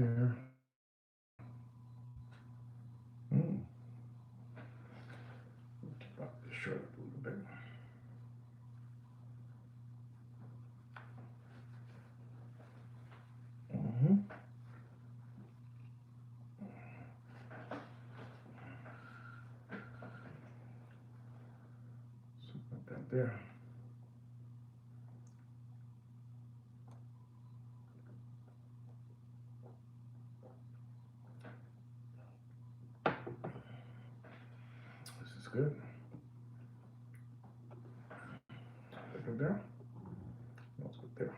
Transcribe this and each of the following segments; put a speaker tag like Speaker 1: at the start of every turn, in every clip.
Speaker 1: there. Mm. Keep up this shirt up a little bit. Mm-hmm. So put that there. This is good. Put there. Let's put there.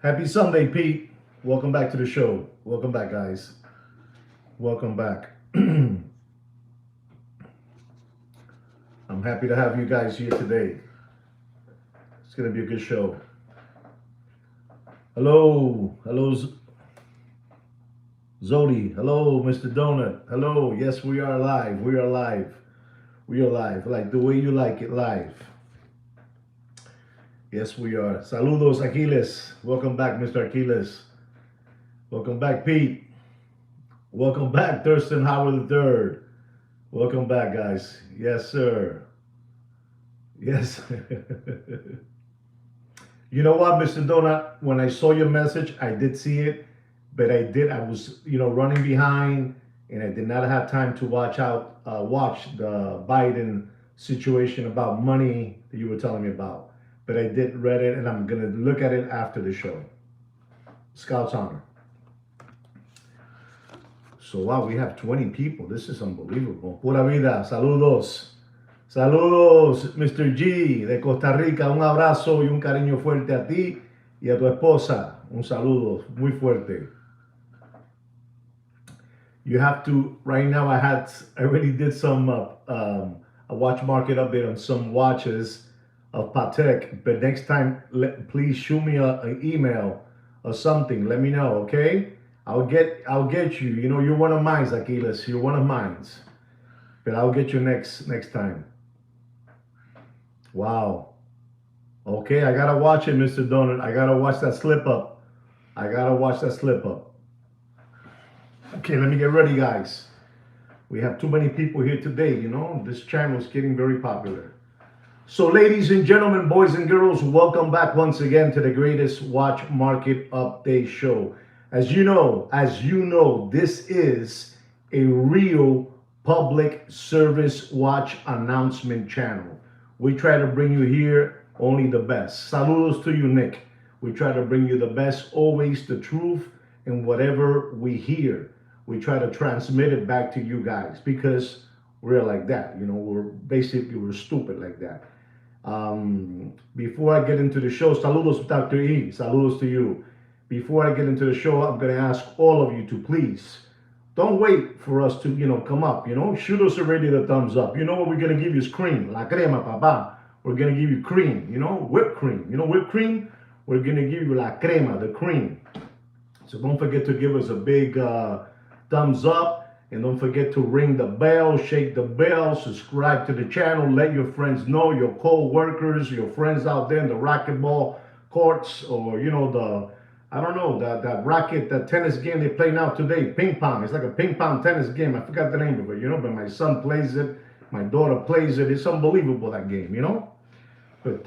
Speaker 1: Happy Sunday, Pete. Welcome back to the show. Welcome back, guys. Welcome back. I'm happy to have you guys here today. It's going to be a good show. Hello. Hello, Zodi. Hello, Mr. Donut. Hello. Yes, we are live. We are live. We are live. Like the way you like it, live. Yes, we are. Saludos, Aquiles. Welcome back, Mr. Aquiles. Welcome back, Pete. Welcome back, Thurston Howard III. Welcome back, guys. Yes, sir. Yes. You know what, Mr. Donut? When I saw your message, I did see it, but I was, running behind, and I did not have time to watch the Biden situation about money that you were telling me about. But I did read it, and I'm gonna look at it after the show. Scout's honor. So wow, we have 20 people. This is unbelievable. Pura vida. Saludos. Saludos, Mr. G de Costa Rica. Un abrazo y un cariño fuerte a ti y a tu esposa. Un saludo muy fuerte. You have to, right now I already did some, a watch market update on some watches of Patek, but next time, please shoot me an email or something. Let me know, okay? I'll get you. You know, you're one of mine, Aquiles. You're one of mine. But I'll get you next time. Wow. Okay, I gotta watch it, Mr. Donut. I gotta watch that slip up. I gotta watch that slip up. Okay, let me get ready, guys. We have too many people here today, This channel is getting very popular. So, ladies and gentlemen, boys and girls, welcome back once again to the greatest watch market update show. As you know, this is a real public service watch announcement channel. We try to bring you here only the best. Saludos to you, Nick. We try to bring you the best, always the truth, and whatever we hear, we try to transmit it back to you guys because we're like that. We're stupid like that. Before I get into the show, saludos, Dr. E. Saludos to you. Before I get into the show, I'm going to ask all of you to please don't wait for us to, come up. Shoot us already the thumbs up. You know what we're going to give you is cream. La crema, papa. We're going to give you cream, whipped cream. Whipped cream? We're going to give you la crema, the cream. So don't forget to give us a big thumbs up. And don't forget to ring the bell, shake the bell, subscribe to the channel, let your friends know, your co-workers, your friends out there in the racquetball courts, or I don't know, that racket, that tennis game they play now today, ping pong. It's like a ping pong tennis game. I forgot the name of it, but my son plays it, my daughter plays it. It's unbelievable, that game, But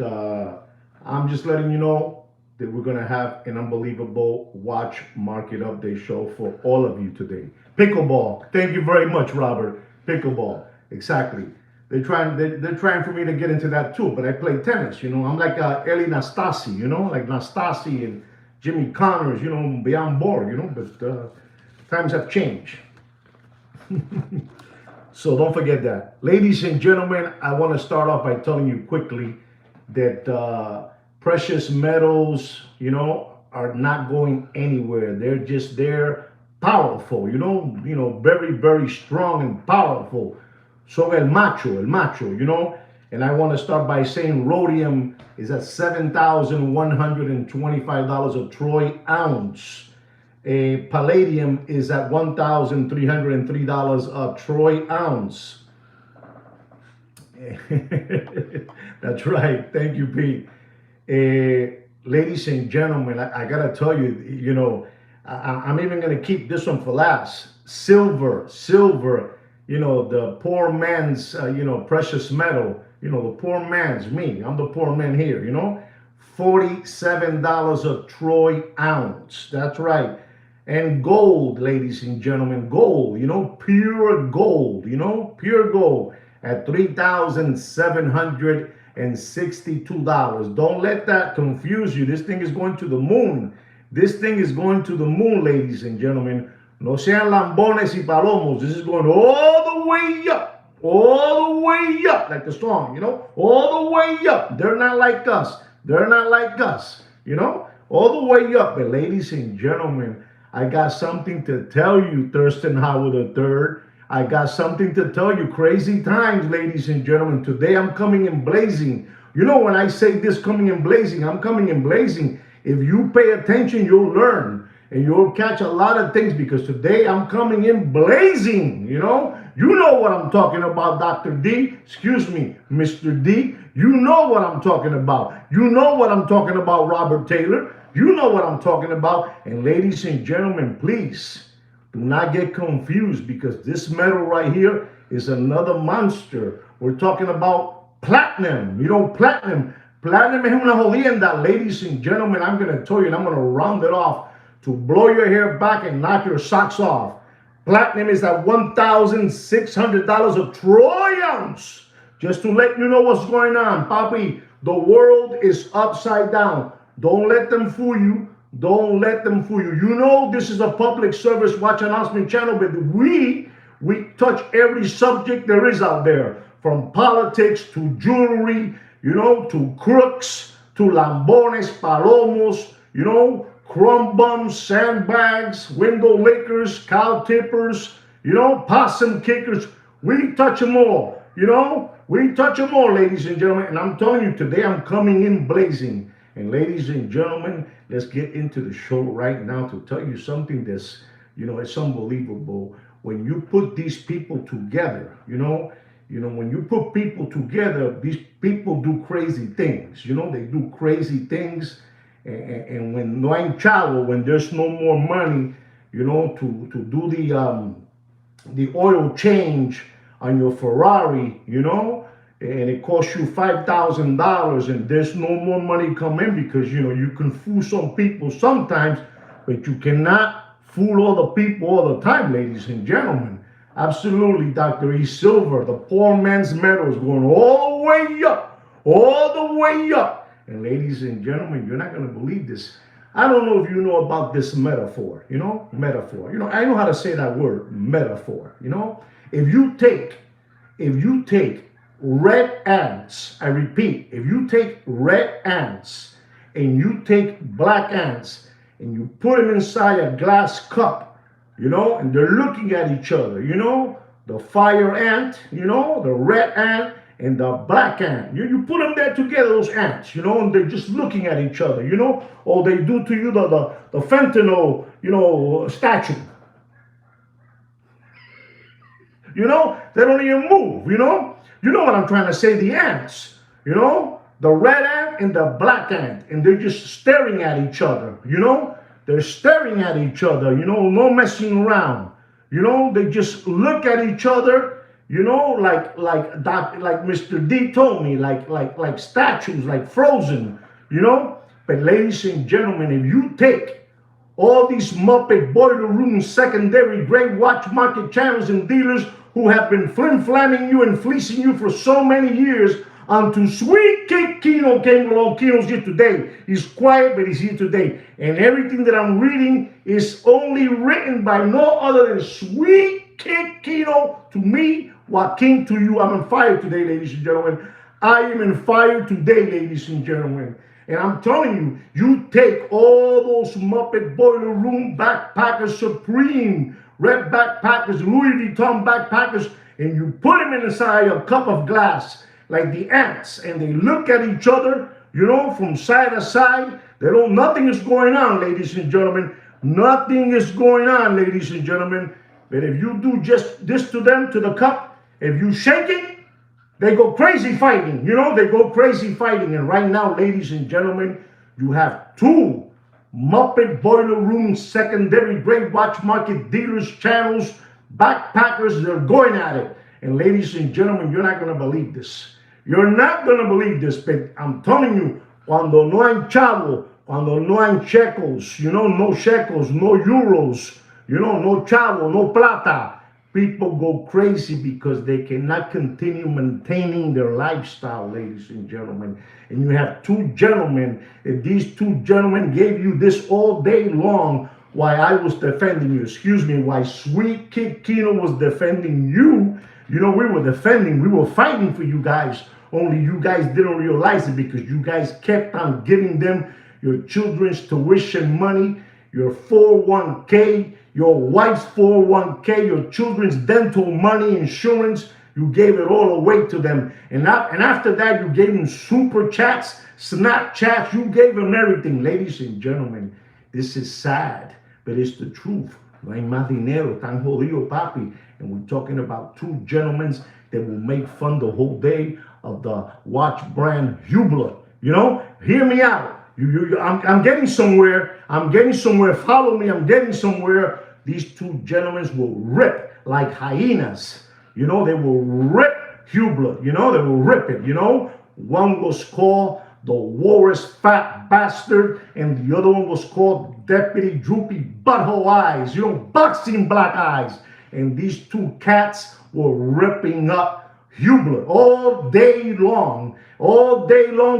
Speaker 1: I'm just letting you know that we're going to have an unbelievable watch market update show for all of you today. Pickleball. Thank you very much, Robert. Pickleball. Exactly. They're trying for me to get into that too, but I play tennis, I'm like Eli Nastasi, like Nastasi and Jimmy Connors, beyond board, but times have changed. So don't forget that. Ladies and gentlemen, I want to start off by telling you quickly that precious metals, are not going anywhere. They're just there, powerful, very, very strong and powerful. So el macho, And I want to start by saying rhodium is at $7,125 a troy ounce. A palladium is at $1,303 a troy ounce. That's right. Thank you, Pete. ladies and gentlemen, I gotta tell you, I'm even gonna keep this one for last. Silver, the poor man's, precious metal. The poor man's me. I'm the poor man here. $47 a troy ounce. That's right. And gold, ladies and gentlemen, gold, pure gold, pure gold at $3,762. Don't let that confuse you. This thing is going to the moon. This thing is going to the moon, ladies and gentlemen. No sean lambones y palomos. This is going all the way up. All the way up, like the song, all the way up. They're not like us. They're not like us, all the way up. But ladies and gentlemen, I got something to tell you, Thurston Howard III. I got something to tell you. Crazy times, ladies and gentlemen. Today I'm coming in blazing. When I say this coming in blazing, I'm coming in blazing. If you pay attention, you'll learn. And you'll catch a lot of things because today I'm coming in blazing, You know what I'm talking about, Dr. D. Excuse me, Mr. D. You know what I'm talking about. You know what I'm talking about, Robert Taylor. You know what I'm talking about. And ladies and gentlemen, please do not get confused because this metal right here is another monster. We're talking about platinum. Platinum. Platinum es una jodienda. Ladies and gentlemen, I'm going to tell you and I'm going to round it off to blow your hair back and knock your socks off. Platinum is at $1,600 a troy ounce. Just to let you know what's going on, Papi. The world is upside down. Don't let them fool you. Don't let them fool you. This is a public service watch announcement channel, but we touch every subject there is out there, from politics to jewelry, to crooks, to lambones, palomos, crumb bums, sandbags, window lickers, cow tippers, possum kickers. We touch them all, We touch them all, ladies and gentlemen. And I'm telling you, today I'm coming in blazing. And ladies and gentlemen, let's get into the show right now to tell you something that's, it's unbelievable. When you put these people together, when you put people together, these people do crazy things. They do crazy things. And when no hay chavo, when there's no more money, to do the oil change on your Ferrari, and it costs you $5,000 and there's no more money come in because, you can fool some people sometimes, but you cannot fool all the people all the time, ladies and gentlemen. Absolutely, Dr. E. Silver, the poor man's metal is going all the way up, all the way up. And ladies and gentlemen, you're not going to believe this. I don't know if you know about this metaphor, metaphor. I know how to say that word, metaphor. If you take red ants, I repeat, if you take red ants and you take black ants and you put them inside a glass cup, and they're looking at each other, the fire ant, the red ant, and the black ant. You put them there together, those ants, and they're just looking at each other, or they do to you the fentanyl, statue. They don't even move, You know what I'm trying to say, the ants, the red ant and the black ant, and they're just staring at each other, They're staring at each other, no messing around. They just look at each other, like Mr. D told me, like statues, like frozen, But ladies and gentlemen, if you take all these Muppet boiler room secondary grade watch market channels and dealers who have been flim-flamming you and fleecing you for so many years unto sweet Kid Kino came along. Kino's here today. He's quiet, but he's here today. And everything that I'm reading is only written by no other than sweet Kid Kino to me, Joaquin to you. I'm on fire today, ladies and gentlemen. I am in fire today, ladies and gentlemen. And I'm telling you, you take all those Muppet Boiler Room backpackers, Supreme, red backpackers, Louis Vuitton backpackers, and you put them inside a cup of glass like the ants, and they look at each other, from side to side. Nothing is going on, ladies and gentlemen. Nothing is going on, ladies and gentlemen. But if you do just this to them, to the cup, if you shake it, they go crazy fighting. They go crazy fighting. And right now, ladies and gentlemen, You have two Muppet Boiler Room secondary grade watch market dealers, channels, backpackers. They're going at it. And ladies and gentlemen, you're not going to believe this. You're not going to believe this, but I'm telling you, cuando no hay chavo, cuando no hay shekels, no shekels, no euros, no chavo, no plata, people go crazy because they cannot continue maintaining their lifestyle, ladies and gentlemen. And you have two gentlemen, and these two gentlemen gave you this all day long while I was defending you. Excuse me, while Sweet Kid Kino was defending you. We were fighting for you guys. Only you guys didn't realize it because you guys kept on giving them your children's tuition money, your 401k, your wife's 401k, your children's dental money, insurance. You gave it all away to them. And after that, you gave them super chats, Snapchats. You gave them everything. Ladies and gentlemen, this is sad, but it's the truth. No hay más dinero, tan jodido, papi. And we're talking about two gentlemen that will make fun the whole day of the watch brand Hublot. Hear me out. I'm getting somewhere. Follow me. I'm getting somewhere. These two gentlemen will rip like hyenas. They will rip Hublot. They will rip it. One was called the Walrus Fat Bastard, and the other one was called Deputy Droopy Butthole Eyes. Boxing black eyes. And these two cats were ripping up Hublot all day long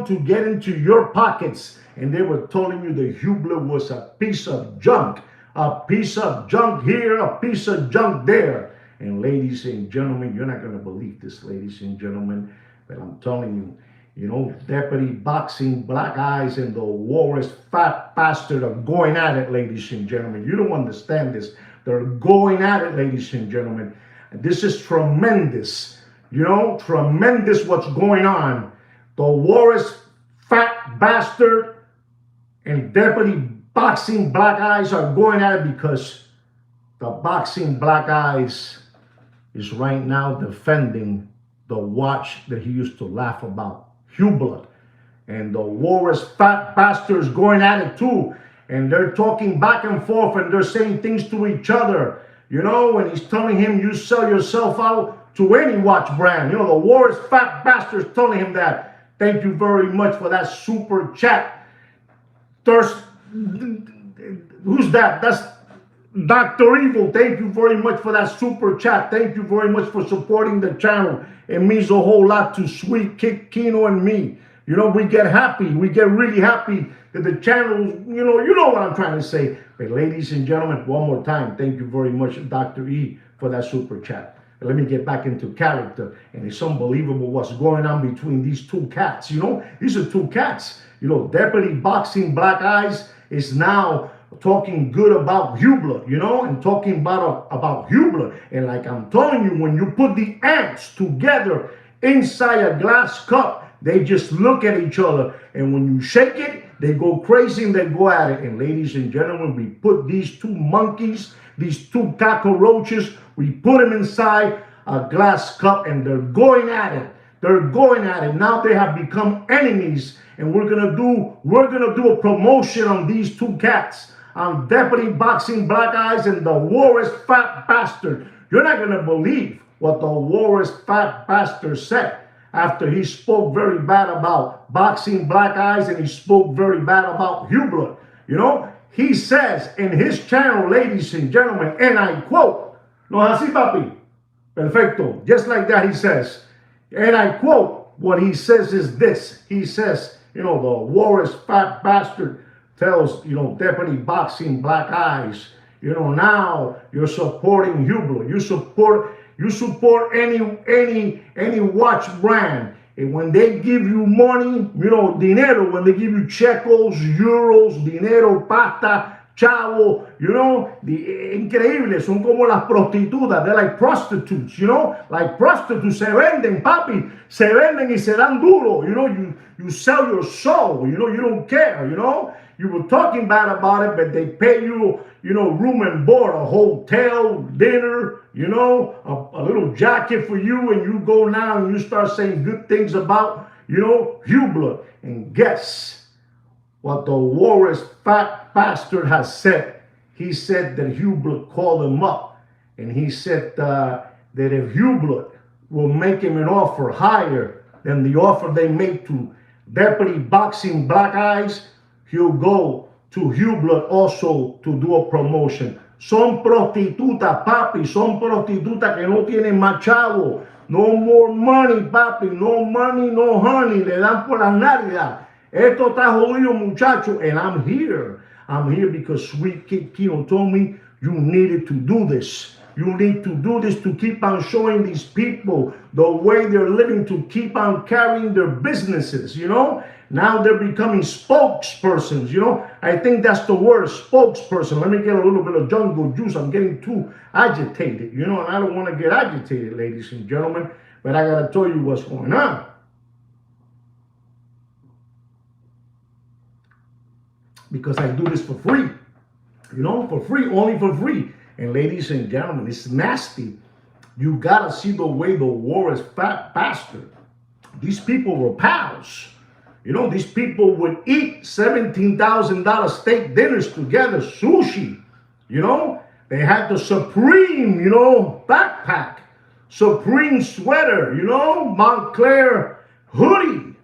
Speaker 1: to get into your pockets. And they were telling you the Hublot was a piece of junk here, a piece of junk there. And ladies and gentlemen, you're not going to believe this, ladies and gentlemen, but I'm telling you, Deputy Boxing Black Eyes and the Walrus Fat Bastard are going at it, ladies and gentlemen. You don't understand this. They're going at it, ladies and gentlemen. And this is tremendous. Tremendous what's going on. The Walrus Fat Bastard and Deputy Boxing Black Eyes are going at it because the Boxing Black Eyes is right now defending the watch that he used to laugh about, Hublot. And the Walrus Fat Bastard is going at it too. And they're talking back and forth and they're saying things to each other. And he's telling him, you sell yourself out to any watch brand. The Walrus Fat Bastard is telling him that. Thank you very much for that super chat. Who's that? That's Dr. Evil. Thank you very much for that super chat. Thank you very much for supporting the channel. It means a whole lot to Sweet Kid Kino and me. We get happy. We get really happy that the channel, you know what I'm trying to say. But ladies and gentlemen, one more time, thank you very much, Dr. E, for that super chat. Let me get back into character. And it's unbelievable what's going on between these two cats. These are two cats. Deputy Boxing Black Eyes is now talking good about Hublot, and talking about Hublot. And like I'm telling you, when you put the ants together inside a glass cup, they just look at each other. And when you shake it, they go crazy and they go at it. And ladies and gentlemen, we put these two monkeys, these two cockroaches, we put them inside a glass cup and they're going at it. Now they have become enemies. And we're gonna do a promotion on these two cats, on Deputy Boxing Black Eyes and the Walrus Fat Bastard. You're not gonna believe what the Walrus Fat Bastard said after he spoke very bad about Boxing Black Eyes and he spoke very bad about Hublot. He says in his channel, ladies and gentlemen, and I quote, no así papi, perfecto, just like that he says, and I quote, what he says is this. He says, the Walrus Fat Bastard tells, Deputy Boxing Black Eyes, now you're supporting Hublot. You support any watch brand. And when they give you money, dinero, when they give you shekels, euros, dinero, pasta, chavo, increíble, son como las prostitutas. They're like prostitutes, like prostitutes, se venden, papi, se venden y se dan duro, you sell your soul, you don't care, you were talking bad about it, but they pay you, room and board, a hotel, dinner, a little jacket for you, and you go now and you start saying good things about, Hublot. And guess what the Warren's fat pastor has said. He said that Hubert called him up, and he said that if Hubert will make him an offer higher than the offer they made to Deputy Boxing Black Eyes, he'll go to Hubert also to do a promotion. Son prostitutas, papi, son prostitutas que no tienen más chavo. No more money, papi, no money, no honey, le dan por las nalgas. Esto está jodido, muchacho, and I'm here. I'm here because Sweet Kid Kino told me you needed to do this. You need to do this to keep on showing these people the way they're living, to keep on carrying their businesses, you know? Now they're becoming spokespersons, you know? I think that's the word, spokesperson. Let me get a little bit of jungle juice. I'm getting too agitated, you know? And I don't want to get agitated, ladies and gentlemen, but I got to tell you what's going on. Because I do this for free, you know, for free, only for free. And ladies and gentlemen, it's nasty. You gotta see the way the war is fat bastard. These people were pals. You know, these people would eat $17,000 steak dinners together, sushi. You know, they had the Supreme, you know, backpack, Supreme sweater, you know, Montclair hoodie,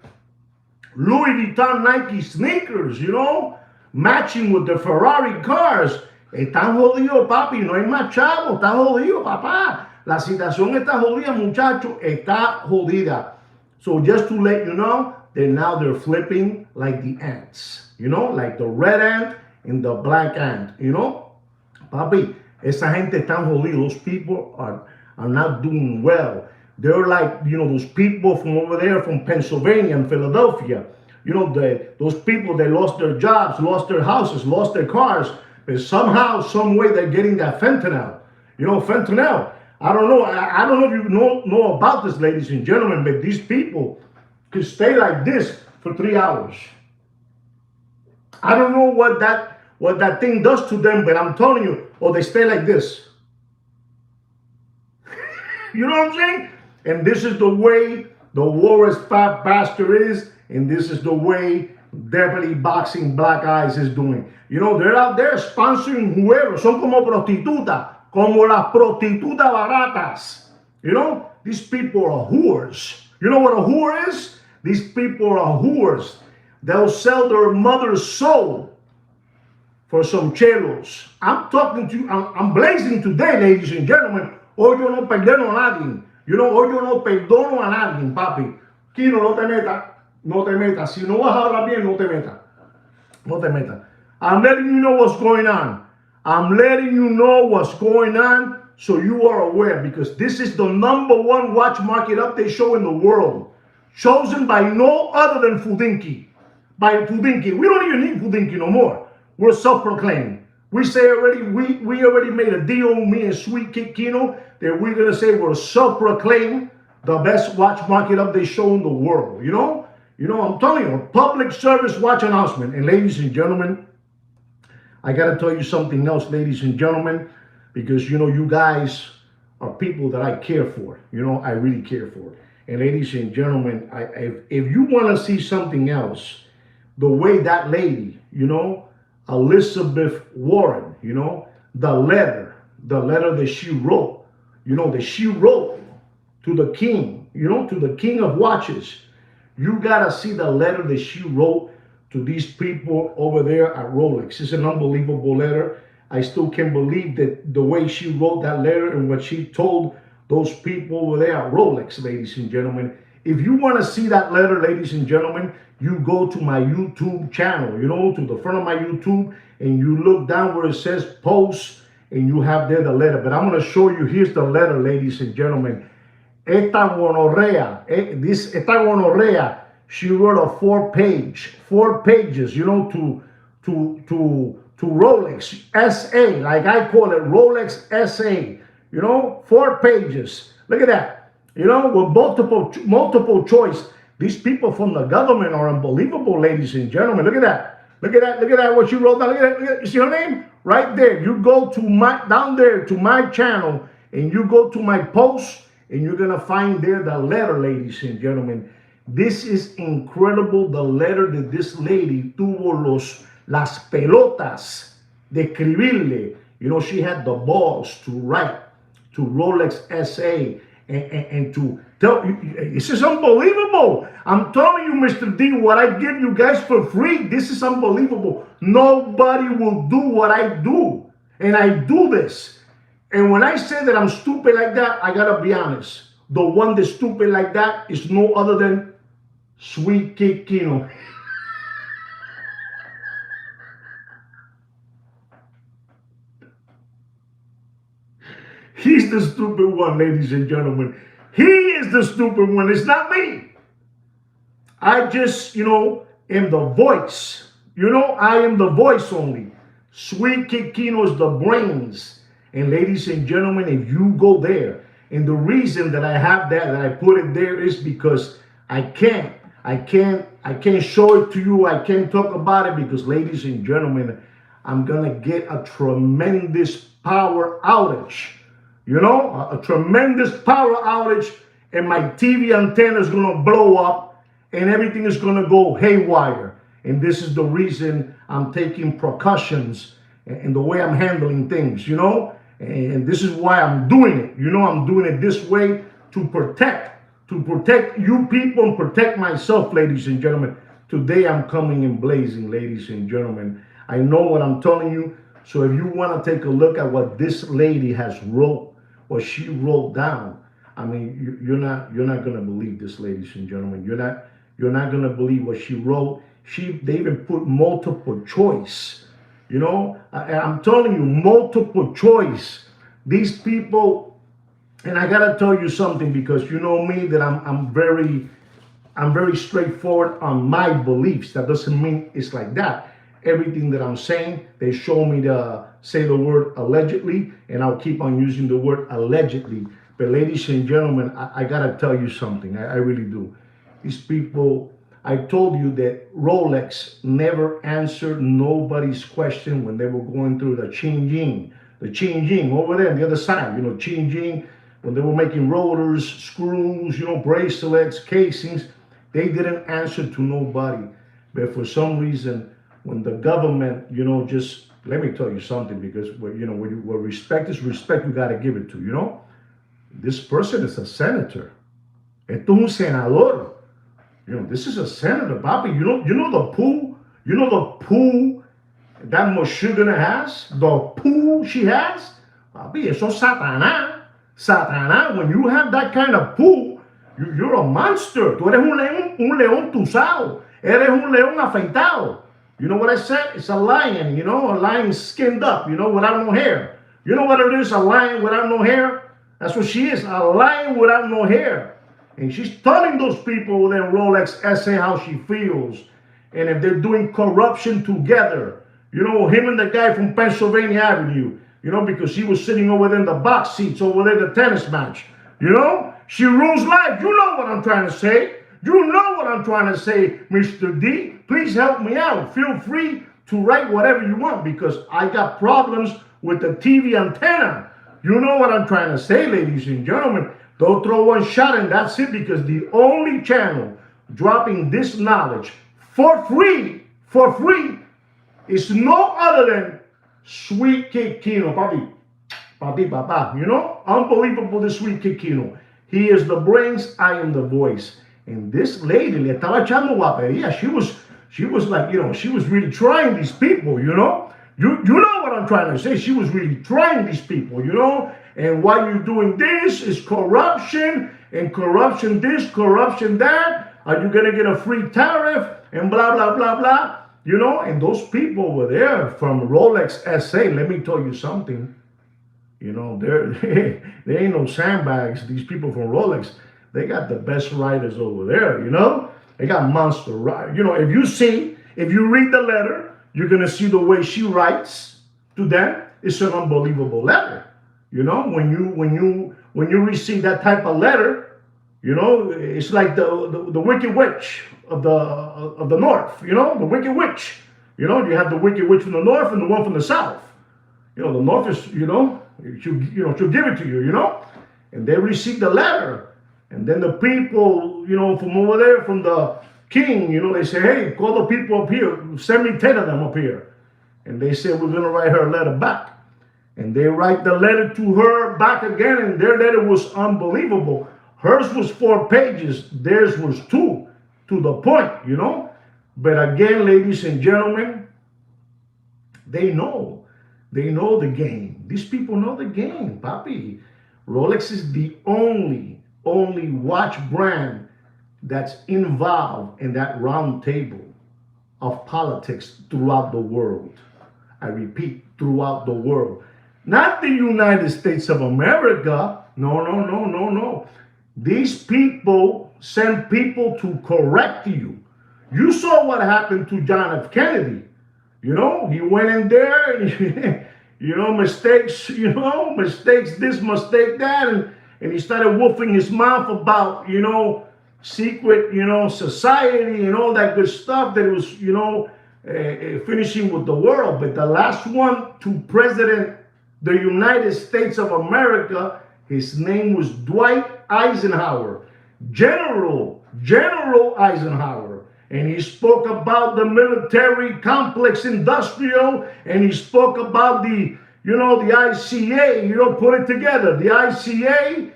Speaker 1: Louis Vuitton Nike sneakers, you know, matching with the Ferrari cars. Están jodidos, papi, no hay más chavo, está jodido, papá. La situación está jodida, muchacho, está jodida. So just to let you know, they're flipping like the ants, you know, like the red ant and the black ant, you know. Papi, esa gente están jodidos. Those people are not doing well. They're like, you know, those people from over there from Pennsylvania and Philadelphia. You know, those people, they lost their jobs, lost their houses, lost their cars, but somehow, some way they're getting that fentanyl. You know, fentanyl. I don't know. I don't know if you know about this, ladies and gentlemen, but these people could stay like this for 3 hours. I don't know what that thing does to them, but I'm telling you, or they stay like this. You know what I'm saying? And this is the way the Warren's fat bastard is, and this is the way Deputy Boxing Black Eyes is doing. You know, they're out there sponsoring whoever. Son como prostitutas, como las prostitutas baratas. You know, these people are whores. You know what a whore is? These people are whores. They'll sell their mother's soul for some chelos. I'm talking to you, I'm blazing today, ladies and gentlemen. Hoy yo no perdono a nadie. You know, hoy yo no perdono a nadie, papi. Kino, no te metas. No te metas. Si no vas a hablar bien, no te metas. No te metas. I'm letting you know what's going on. I'm letting you know what's going on so you are aware, because this is the #1 watch market update show in the world, chosen by no other than Fudinki. By Fudinki. We don't even need Fudinki no more. We're self-proclaimed. We say already, we already made a deal, me and Sweet Kid Kino, that we're going to say we're self-proclaimed the best watch market update show in the world. You know, I'm telling you, a public service watch announcement. And ladies and gentlemen, I got to tell you something else, ladies and gentlemen, because, you know, you guys are people that I care for. You know, I really care for. And ladies and gentlemen, if you want to see something else, the way that lady, you know, Elizabeth Warren, you know, the letter that she wrote, you know, that she wrote to the king, you know, to the king of watches. You got to see the letter that she wrote to these people over there at Rolex. It's an unbelievable letter. I still can't believe that the way she wrote that letter and what she told those people over there at Rolex, ladies and gentlemen. If you want to see that letter, ladies and gentlemen, you go to my YouTube channel, you know, to the front of my YouTube, and you look down where it says posts, and you have there the letter. But I'm going to show you, here's the letter, ladies and gentlemen. Esta gonorrea, she wrote a 4 pages, you know, to Rolex SA, like I call it, Rolex SA, you know, 4 pages. Look at that, you know, with multiple choice. These people from the government are unbelievable, ladies and gentlemen. Look at that. Look at that. Look at that. What she wrote down. Look at that. You see her name? Right there. You go to down there to my channel, and you go to my post, and you're going to find there the letter, ladies and gentlemen. This is incredible, the letter that this lady tuvo las pelotas de escribirle. You know, she had the balls to write to Rolex SA and to tell you, this is unbelievable. I'm telling you, Mr. D, what I give you guys for free, this is unbelievable. Nobody will do what I do. And I do this. And when I say that I'm stupid like that, I gotta be honest. The one that's stupid like that is no other than Sweet Kid Kino. He's the stupid one, ladies and gentlemen. He is the stupid one. It's not me. I just, am the voice. I am the voice only. Sweet Kid Kino is the brains. And ladies and gentlemen, if you go there, and the reason that I have that I put it there is because I can't show it to you. I can't talk about it because, ladies and gentlemen, I'm gonna get a tremendous power outage. A tremendous power outage, and my TV antenna is gonna blow up, and everything is gonna go haywire. And this is the reason I'm taking precautions and the way I'm handling things, and this is why I'm doing it. I'm doing it this way to protect you people and protect myself, ladies and gentlemen. Today I'm coming in blazing, ladies and gentlemen. I know what I'm telling you. So if you want to take a look at what this lady has wrote, what she wrote down, I mean, you're not gonna believe this, ladies and gentlemen. You're not gonna believe what she wrote. They even put multiple choice. I'm telling you, multiple choice. These people, and I gotta tell you something, because you know me, that I'm very straightforward on my beliefs. That doesn't mean it's like that. Everything that I'm saying, they show me to say the word allegedly, and I'll keep on using the word allegedly. But ladies and gentlemen, I gotta tell you something. I really do. These people, I told you that Rolex never answered nobody's question when they were going through the changing over there on the other side, changing, when they were making rotors, screws, bracelets, casings. They didn't answer to nobody. But for some reason, when the government, just, let me tell you something, because, where respect is respect, you got to give it to, This person is a senator. Esto es un senador. This is a senator, Papi. You know the poo? The poo that Moshugana has? The poo she has? Papi, eso Satanás. Satanás, when you have that kind of poo, you're a monster. Tú eres un león tusado. Eres un león afeitado. You know what I said? It's a lion, a lion skinned up, without no hair. You know what it is, a lion without no hair? That's what she is, a lion without no hair. And she's telling those people within Rolex SA how she feels. And if they're doing corruption together, him and the guy from Pennsylvania Avenue, because he was sitting over there in the box seats over there, the tennis match. She rules life. You know what I'm trying to say. You know what I'm trying to say, Mr. D. Please help me out. Feel free to write whatever you want, because I got problems with the TV antenna. You know what I'm trying to say, ladies and gentlemen. Don't throw one shot and that's it, because the only channel dropping this knowledge for free, is no other than Sweet Kid Kino. Papi, papa. Unbelievable, this Sweet Kid Kino. He is the brains, I am the voice. And this lady, le estaba echando guapería. She was like, she was really trying these people, You know what I'm trying to say. She was really trying these people, And why you're doing this is corruption, and corruption this, corruption that. Are you going to get a free tariff? And blah, blah, blah, blah. And those people over there from Rolex SA, let me tell you something. They ain't no sandbags. These people from Rolex, they got the best writers over there, They got monster writers. If you read the letter, you're going to see the way she writes to them. It's an unbelievable letter. When you receive that type of letter, it's like the wicked witch of the north, the wicked witch. You have the wicked witch from the north and the one from the south. The north is, she'll give it to you, And they receive the letter. And then the people, from over there, from the king, they say, hey, call the people up here. Send me 10 of them up here. And they said, we're going to write her a letter back. And they write the letter to her back again, and their letter was unbelievable. Hers was 4 pages. Theirs was 2, to the point. But again, ladies and gentlemen, they know. They know the game. These people know the game, papi. Rolex is the only watch brand that's involved in that round table of politics throughout the world. I repeat, throughout the world. Not the United States of America. No. These people send people to correct you. You saw what happened to John F. Kennedy. He went in there and, mistakes, mistakes this, mistake that. And he started woofing his mouth about, secret, society and all that good stuff that it was, finishing with the world. But the last one to President the United States of America, his name was Dwight Eisenhower, General Eisenhower. And he spoke about the military complex industrial, and he spoke about the ICA, put it together, the ICA,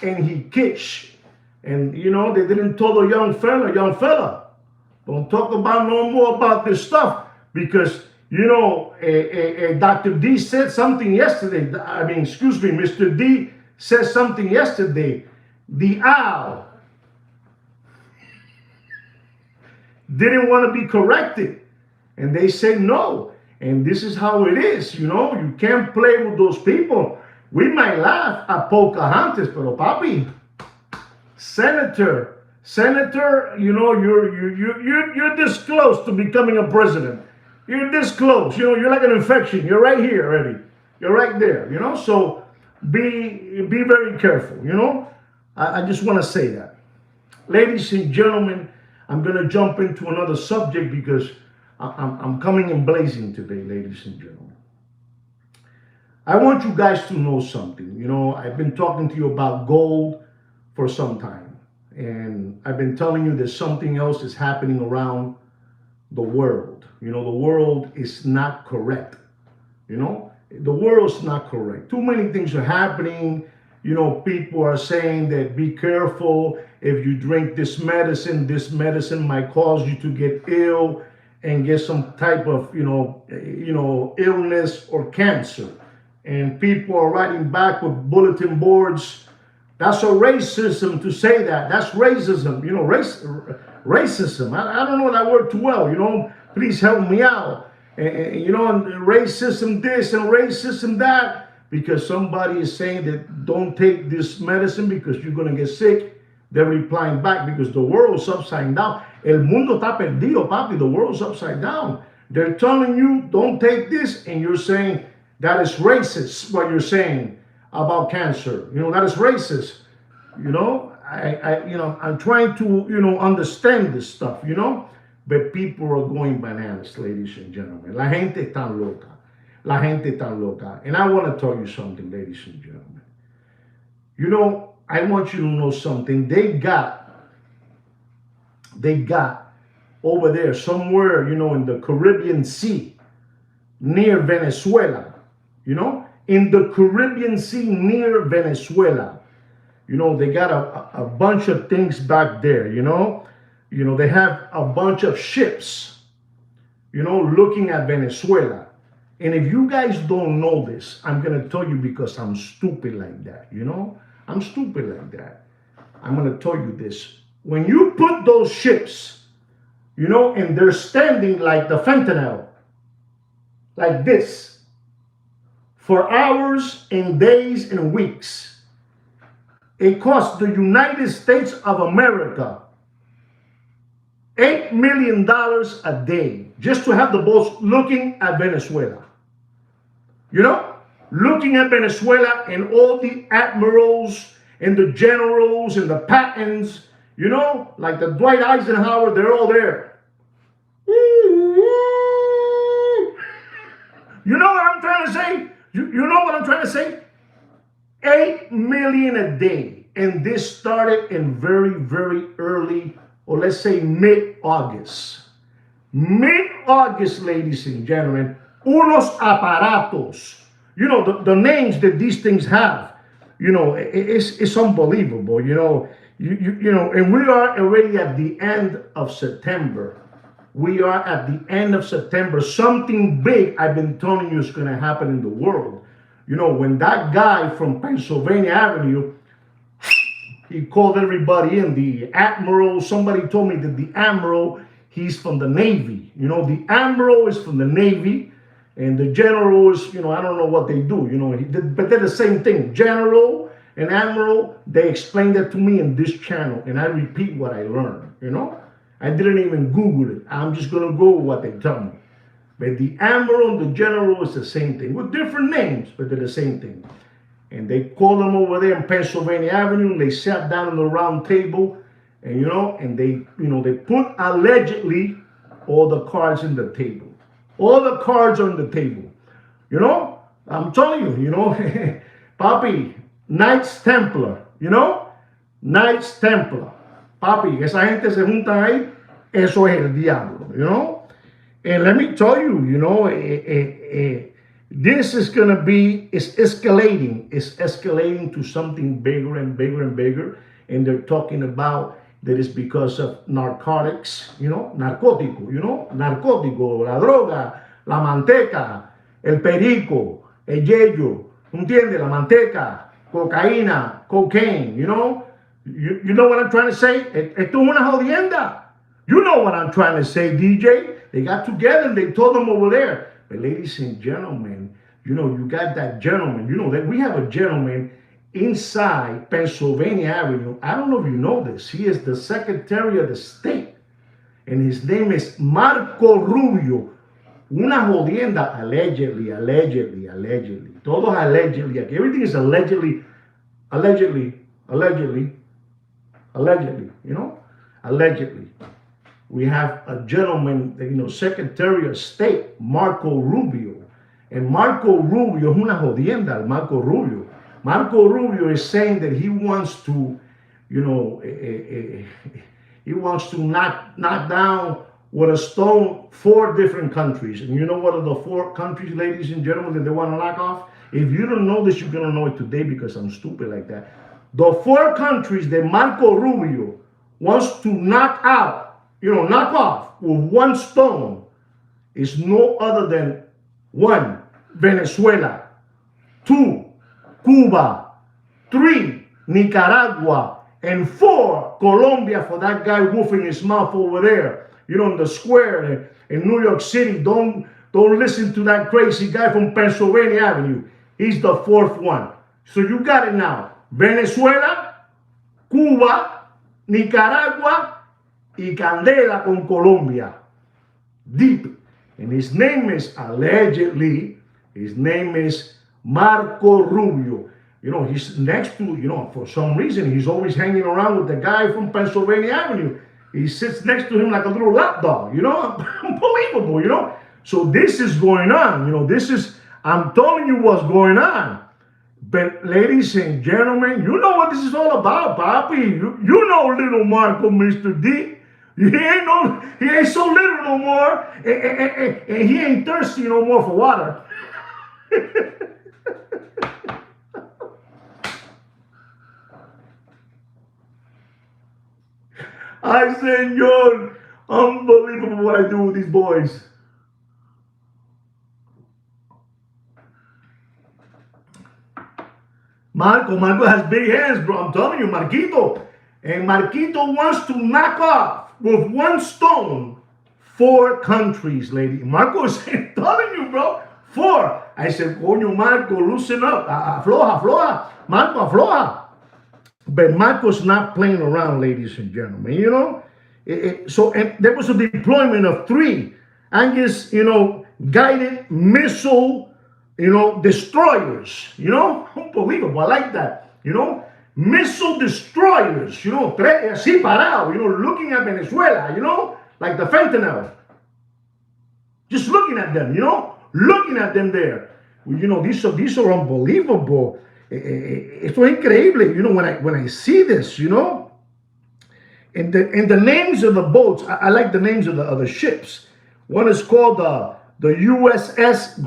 Speaker 1: and he kitsch. And, they didn't tell the young fella, don't talk about no more about this stuff, because, Dr. D said something yesterday. Mr. D said something yesterday. The owl didn't want to be corrected. And they say no. And this is how it is, you can't play with those people. We might laugh at Pocahontas, pero papi, Senator, you're this close to becoming a president. You're this close, you're like an infection. You're right here already. You're right there, so be very careful, I just want to say that. Ladies and gentlemen, I'm going to jump into another subject because I'm coming in blazing today, ladies and gentlemen. I want you guys to know something. I've been talking to you about gold for some time. And I've been telling you that something else is happening around the world. The world is not correct. The world's not correct. Too many things are happening. People are saying that be careful if you drink this medicine might cause you to get ill and get some type of, illness or cancer. And people are writing back with bulletin boards. That's a racism to say that. That's racism, racism. I don't know that word too well, please help me out. And racism this and racism that, because somebody is saying that don't take this medicine because you're going to get sick. They're replying back because the world's upside down. El mundo está perdido, papi. The world's upside down. They're telling you don't take this, and you're saying that is racist, what you're saying about cancer. That is racist. I'm trying to, understand this stuff, but people are going bananas, ladies and gentlemen. La gente está loca. La gente está loca. And I want to tell you something, ladies and gentlemen. I want you to know something. They got over there somewhere, in the Caribbean Sea, near Venezuela, in the Caribbean Sea near Venezuela. They got a bunch of things back there, they have a bunch of ships, looking at Venezuela. And if you guys don't know this, I'm going to tell you because I'm stupid like that, I'm stupid like that. I'm going to tell you this. When you put those ships, and they're standing like the fentanyl, like this, for hours and days and weeks, it costs the United States of America $8 million a day just to have the boats looking at Venezuela. Looking at Venezuela and all the admirals and the generals and the patents, like the Dwight Eisenhower, they're all there. You know what I'm trying to say? You know what I'm trying to say? $8 million a day And this started in very, very early, or let's say mid-August. Mid-August, ladies and gentlemen, unos aparatos. You know, the names that these things have, you know, it's unbelievable, you know. You know, and we are already at the end of September. We are at the end of September. Something big, I've been telling you, is going to happen in the world. You know, when that guy from Pennsylvania Avenue, he called everybody in, the admiral, somebody told me that the admiral, he's from the Navy. You know, the admiral is from the Navy, and the general is, you know, I don't know what they do, you know, but they're the same thing. General and admiral, they explained that to me in this channel, and I repeat what I learned, you know. I didn't even Google it. I'm just going to go with what they tell me. But the admiral and the general is the same thing, with different names, but they're the same thing. And they called them over there in Pennsylvania Avenue, and they sat down on the round table, and, you know, and they, you know, they put allegedly all the cards in the table. All the cards on the table. You know, I'm telling you, you know, papi, Knights Templar, you know, Knights Templar. Papi, esa gente se juntan ahí, eso es el diablo, you know. And let me tell you, you know, this is going to be, it's escalating to something bigger and bigger and bigger. And they're talking about that it's because of narcotics, you know, narcótico, you know, narcótico, la droga, la manteca, el perico, el yello, ¿entiendes? La manteca, cocaína, cocaine, you know. You know what I'm trying to say? Esto es una jodienda. You know what I'm trying to say, DJ. They got together and they told them over there. But ladies and gentlemen, you know, you got that gentleman. You know that we have a gentleman inside Pennsylvania Avenue. I don't know if you know this. He is the Secretary of the State. And his name is Marco Rubio. Una jodienda, allegedly. Todos allegedly. Everything is allegedly, you know, allegedly. We have a gentleman, you know, Secretary of State, Marco Rubio. And Marco Rubio, una jodienda, Marco Rubio. Marco Rubio is saying that he wants to, you know, he wants to knock down with a stone 4 different countries. And you know what are the 4 countries, ladies and gentlemen, that they want to knock off? If you don't know this, you're going to know it today because I'm stupid like that. The 4 countries that Marco Rubio wants to knock out, you know, knock off with 1 stone is no other than 1, Venezuela, 2, Cuba, 3, Nicaragua, and 4, Colombia, for that guy woofing his mouth over there, you know, in the square in New York City. Don't listen to that crazy guy from Pennsylvania Avenue. He's the 4th one. So you got it now. Venezuela, Cuba, Nicaragua, y Candela con Colombia. Deep. And his name is, allegedly, his name is Marco Rubio. You know, he's next to, you know, for some reason, he's always hanging around with the guy from Pennsylvania Avenue. He sits next to him like a little lapdog, you know, unbelievable, you know. So this is going on, you know, this is, I'm telling you what's going on. But ladies and gentlemen, you know what this is all about, Papi. You know little Marco, Mr. D. He ain't so little no more, and he ain't thirsty no more for water. I said, yo, unbelievable what I do with these boys. Marco has big hands, bro. I'm telling you, Marquito. And Marquito wants to knock off with 1 stone 4 countries, lady. Marco is telling you, bro, 4. I said, coño, Marco, loosen up. Afloja. Marco, afloja. But Marco's not playing around, ladies and gentlemen, you know. So there was a deployment of 3, Angus, you know, guided missile, you know, destroyers, you know. Unbelievable. I like that, you know. Missile destroyers, you know, así parado, you know, looking at Venezuela, you know, like the fentanyl. Just looking at them, you know, looking at them there. You know, these are unbelievable. Esto es increíble, when I see this, and the names of the boats, I like the names of the ships. One is called the USS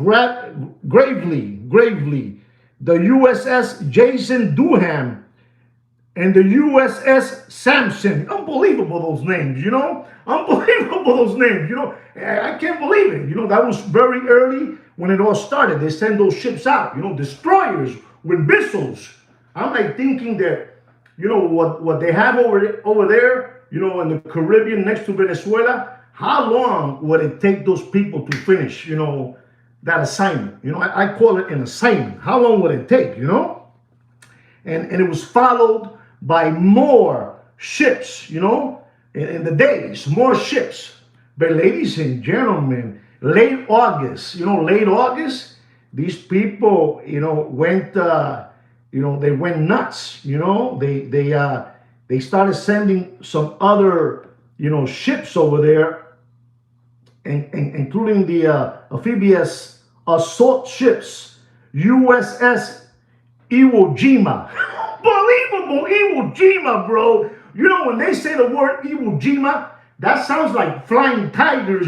Speaker 1: Gravely, the USS Jason Duham, and the USS Samson. Unbelievable those names, Unbelievable those names, I can't believe it. That was very early when it all started. They send those ships out, destroyers with missiles. I'm like thinking that, what they have over there, in the Caribbean next to Venezuela, how long would it take those people to finish, that assignment? I call it an assignment. How long would it take, And it was followed by more ships, in the days, more ships. But ladies and gentlemen, late August, these people, went, they went nuts. They started sending some other, ships over there, and including the amphibious assault ships, USS Iwo Jima. Unbelievable, Iwo Jima, bro. When they say the word Iwo Jima, that sounds like flying tigers,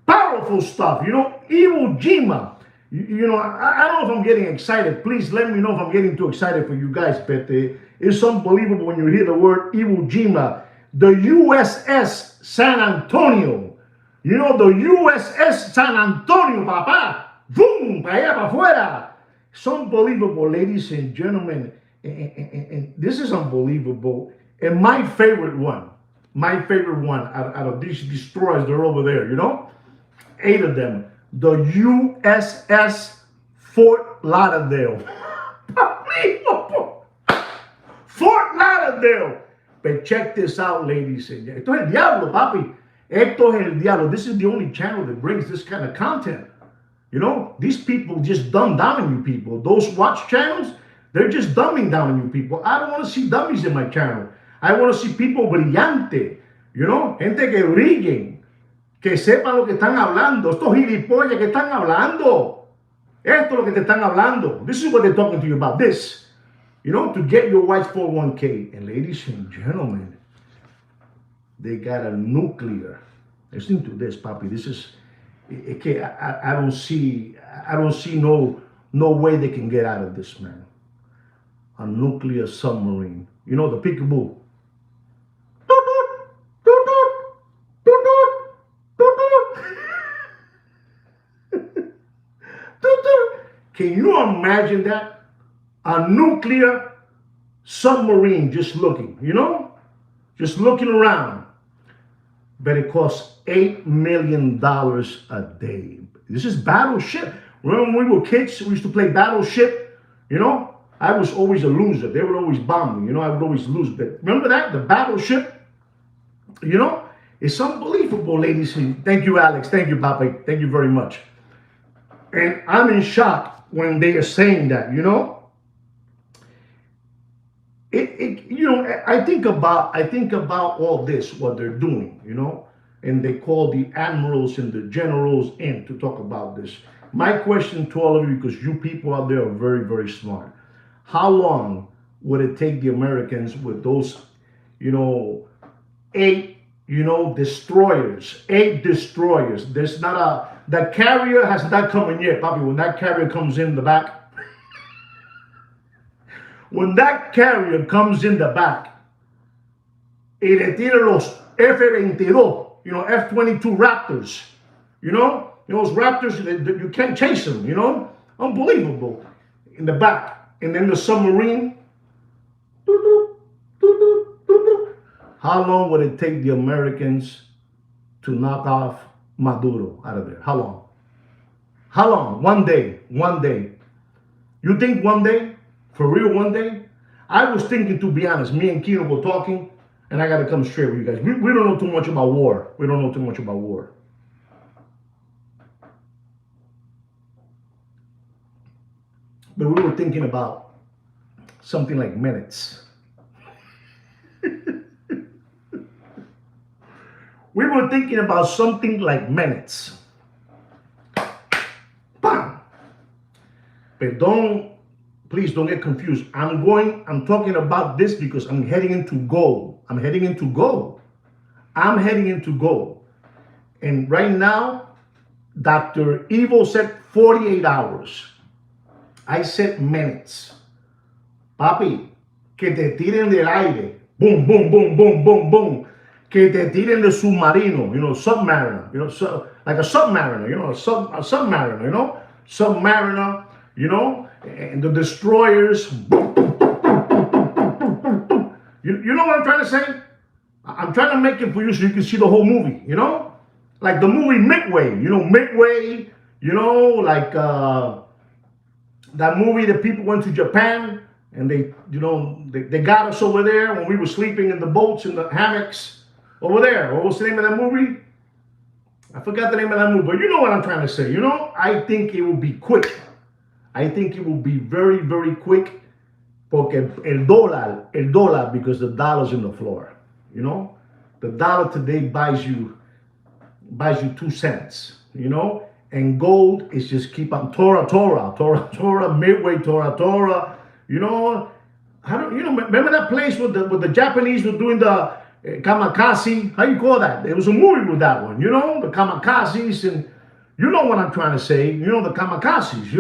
Speaker 1: powerful stuff, Iwo Jima. I don't know if I'm getting excited. Please let me know if I'm getting too excited for you guys, but it's unbelievable when you hear the word Iwo Jima. The USS San Antonio. The USS San Antonio, papá. Boom, para allá, para afuera. It's unbelievable, ladies and gentlemen. And this is unbelievable. And my favorite one out of these destroyers, they're over there, 8 of them. The USS Fort Lauderdale. Fort Lauderdale. But check this out, ladies and gentlemen. Esto es el diablo, papi. Esto es el diablo. This is the only channel that brings this kind of content. These people just dumb down on you people. Those watch channels, they're just dumbing down on you people. I don't want to see dummies in my channel. I want to see people brillante, gente que brillen, que sepan lo que están hablando. Estos gilipollas que están hablando. Esto es lo que te están hablando. This is what they're talking to you about. This, to get your wife's 401k. And ladies and gentlemen, they got a nuclear. Listen to this, papi. This is. Okay, I don't see no way they can get out of this, man. A nuclear submarine. The peekaboo. Can you imagine that? A nuclear submarine just looking, just looking around. But it costs $8 million a day. This is Battleship. Remember when we were kids, we used to play Battleship? I was always a loser. They would always bomb me. I would always lose. But remember that? The Battleship? It's unbelievable, ladies. Thank you, Alex. Thank you, Papa. Thank you very much. And I'm in shock when they are saying that, I think about all this, what they're doing, and they call the admirals and the generals in to talk about this. My question to all of you, because you people out there are very, very smart. How long would it take the Americans with those, 8, destroyers, 8 destroyers? There's not the carrier has not come in yet, Papi. When that carrier comes in the back, when that carrier comes in the back, y le tira los F-22, F-22 Raptors, those Raptors, you can't chase them, unbelievable, in the back. And then the submarine, how long would it take the Americans to knock off Maduro out of there? How long? How long? One day. You think one day? For real, one day? I was thinking, to be honest, me and Kino were talking, and I got to come straight with you guys. We don't know too much about war. But we were thinking about something like minutes. We were thinking about something like minutes. Bam! But don't Please don't get confused. I'm talking about this because I'm heading into gold. I'm heading into gold. I'm heading into gold. And right now, Dr. Evil said 48 hours. I said minutes. Papi, que te tiren del aire. Boom, boom, boom, boom, boom, boom. Que te tiren de submarino, submariner, like a submariner, a submariner, submariner, and the destroyers. You know what I'm trying to say? I'm trying to make it for you so you can see the whole movie, like the movie Midway, Midway, like that movie that people went to Japan and they got us over there when we were sleeping in the boats in the hammocks. Over there. What was the name of that movie? I forgot the name of that movie, but you know what I'm trying to say. I think it will be quick. I think it will be very, very quick. Porque el dólar, because the dollar's in the floor. The dollar today buys you 2 cents. And gold is just keep on Torah, Midway, Torah. Remember that place with the Japanese were doing the kamikaze, how you call that? There was a movie with that one, the kamikazes, and you know what I'm trying to say, the kamikazes,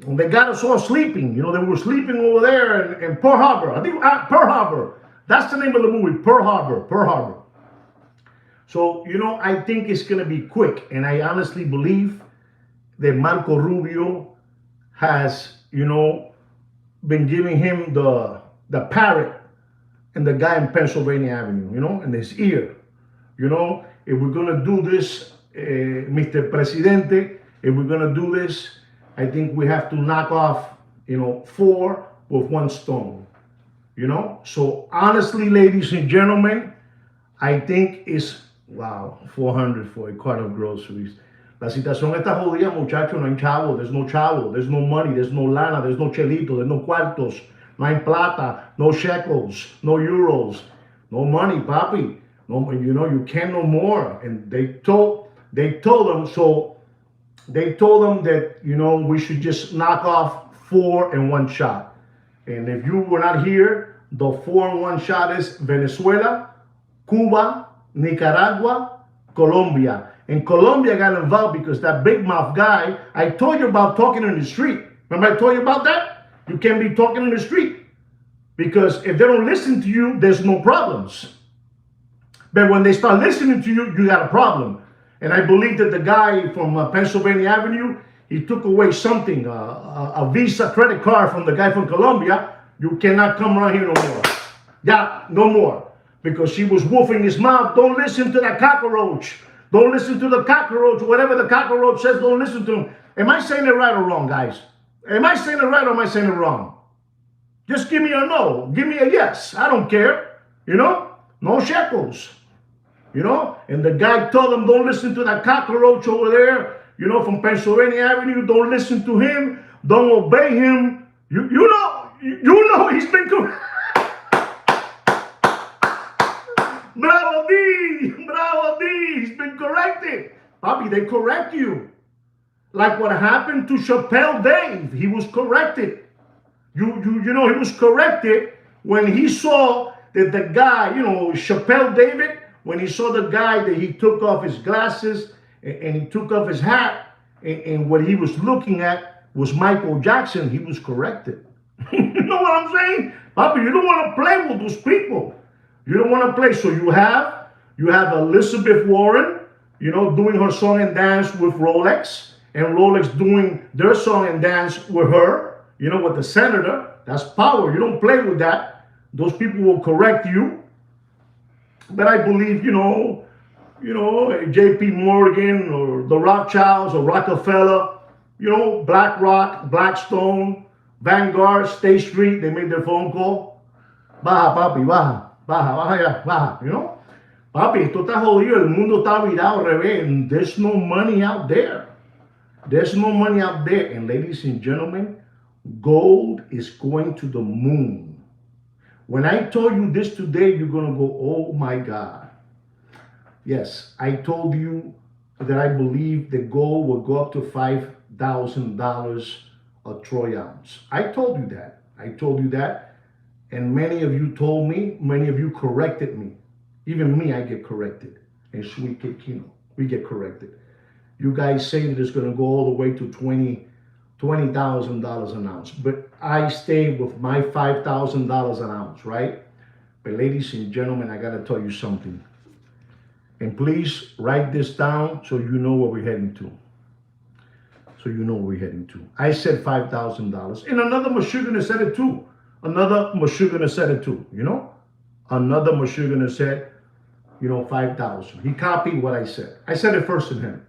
Speaker 1: and they got us all sleeping, they were sleeping over there in Pearl Harbor. I think Pearl Harbor, that's the name of the movie, Pearl Harbor. So, I think it's going to be quick, and I honestly believe that Marco Rubio has, been giving him the parrot and the guy in Pennsylvania Avenue, in his ear. If we're going to do this, Mr. Presidente, if we're going to do this, I think we have to knock off, 4 with 1 stone. So honestly, ladies and gentlemen, I think it's, wow, 400 for a cart of groceries. La situación está jodida, muchachos, no hay chavo, there's no money, there's no lana, there's no chelito, there's no cuartos. No hay plata, no shekels, no euros, no money, papi. No, you can't no more. And they told them that, we should just knock off 4 in 1 shot. And if you were not here, the 4 in 1 shot is Venezuela, Cuba, Nicaragua, Colombia. And Colombia got involved because that big mouth guy, I told you about talking in the street. Remember I told you about that? You can't be talking in the street because if they don't listen to you, there's no problems. But when they start listening to you, you got a problem. And I believe that the guy from Pennsylvania Avenue, he took away something, a Visa credit card from the guy from Colombia. You cannot come around here no more. Yeah, no more. Because she was woofing his mouth. Don't listen to that cockroach. Don't listen to the cockroach. Whatever the cockroach says, don't listen to him. Am I saying it right or wrong, guys? Am I saying it right or am I saying it wrong? Just give me a no. Give me a yes. I don't care. No shekels. And the guy told him, don't listen to that cockroach over there, from Pennsylvania Avenue. Don't listen to him. Don't obey him. You know he's been corrected. Bravo D. He's been corrected. Papi, they correct you. Like what happened to Chappelle Dave. He was corrected. He was corrected when he saw that the guy, Chappelle David, when he saw the guy that he took off his glasses and he took off his hat and what he was looking at was Michael Jackson, he was corrected. You know what I'm saying? Papi, you don't want to play with those people. You don't want to play. So you have Elizabeth Warren, doing her song and dance with Rolex. And Rolex doing their song and dance with her, with the senator. That's power. You don't play with that. Those people will correct you. But I believe, J.P. Morgan or the Rothschilds or Rockefeller, BlackRock, Blackstone, Vanguard, State Street, they made their phone call. Baja, papi, baja, Papi, esto está jodido. El mundo está virado al revés. There's no money out there. There's no money out there. And ladies and gentlemen, gold is going to the moon. When I told you this today, you're going to go, oh my God. Yes, I told you that I believe the gold will go up to $5,000 a troy ounce. I told you that. I told you that. And many of you told me, many of you corrected me. Even me, I get corrected. And Sweet Kid Kino, we get corrected. You guys say that it's going to go all the way to $20,000 an ounce. But I stay with my $5,000 an ounce, right? But ladies and gentlemen, I got to tell you something. And please write this down so you know where we're heading to. So you know where we're heading to. I said $5,000. And another Meshuggah said it too. Another Meshuggah said it too, you know? Another Meshuggah said, 5,000. He copied what I said. I said it first in him.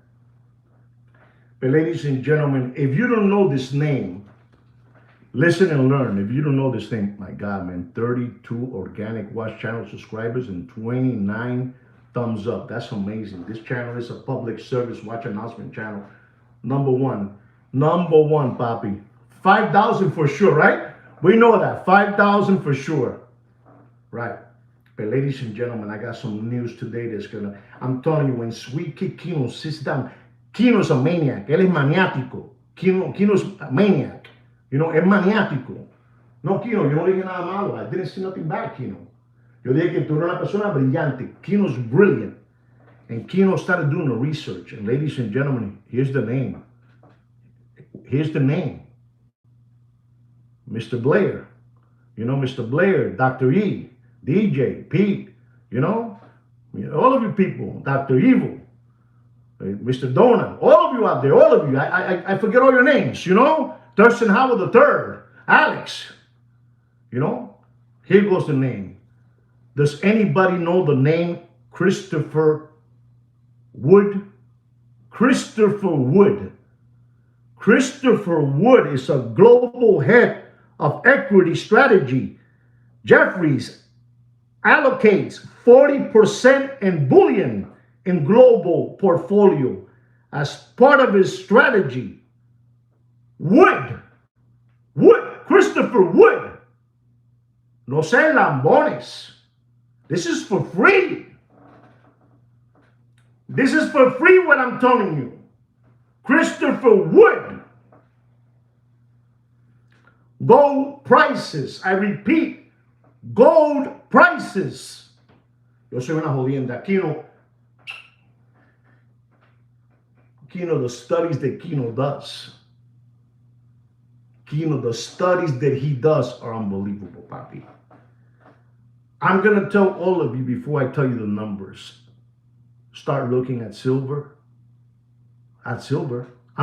Speaker 1: But ladies and gentlemen, if you don't know this name, listen and learn. If you don't know this name, my God, man, 32 organic watch channel subscribers and 29 thumbs up. That's amazing. This channel is a public service watch announcement channel. Number one, Papi. 5,000 for sure, right? We know that. 5,000 for sure. Right. But ladies and gentlemen, I got some news today that's gonna, I'm telling you, when Sweet Kid Kino sits down, Kino's a maniac. Él es maniático. Kino's a maniac. Es maniático. No, Kino, yo no dije nada malo. I didn't say nothing bad, Kino. Yo dije que tú eres una persona brillante. Kino's brilliant. And Kino started doing the research. And ladies and gentlemen, here's the name. Here's the name. Mr. Blair. Mr. Blair, Dr. E, DJ, Pete, all of you people, Dr. Evil, Mr. Donut, all of you out there, all of you. I forget all your names, Thurston Howard III, Alex, Here goes the name. Does anybody know the name Christopher Wood? Christopher Wood. Christopher Wood is a global head of equity strategy. Jeffries allocates 40% in bullion in global portfolio as part of his strategy. Wood, Christopher Wood. No sean lambones. This is for free. This is for free what I'm telling you. Christopher Wood. Gold prices. I repeat, gold prices. Yo soy una jodienda. Kino, the studies that Kino does. The studies that he does are unbelievable, papi. I'm going to tell all of you before I tell you the numbers. Start looking at silver. I'm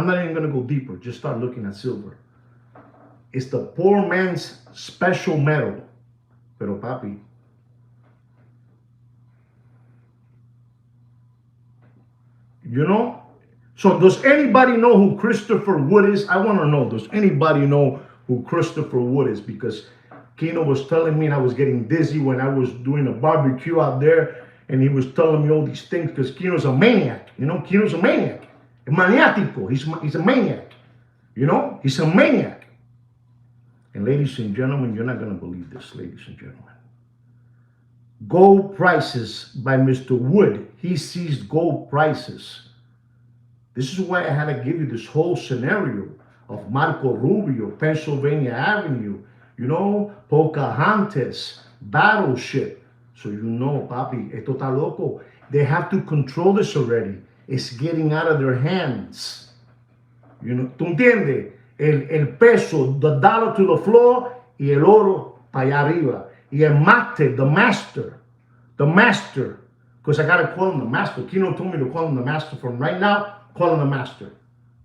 Speaker 1: not even going to go deeper. Just start looking at silver. It's the poor man's special metal. Pero papi, So does anybody know who Christopher Wood is? I want to know. Does anybody know who Christopher Wood is? Because Kino was telling me, and I was getting dizzy when I was doing a barbecue out there, and he was telling me all these things because Kino's a maniac. Kino's a maniac. Maniático. He's a maniac. He's a maniac. And ladies and gentlemen, you're not going to believe this, ladies and gentlemen. Gold prices by Mr. Wood. He sees gold prices. This is why I had to give you this whole scenario of Marco Rubio, Pennsylvania Avenue, Pocahontas, Battleship. So papi, esto está loco. They have to control this already. It's getting out of their hands. ¿Tú entiendes? El peso, the dollar to the floor, y el oro para allá arriba. Y el mate, the master. Because I got to call him the master. Kino told me to call him the master from right now. Call him the master.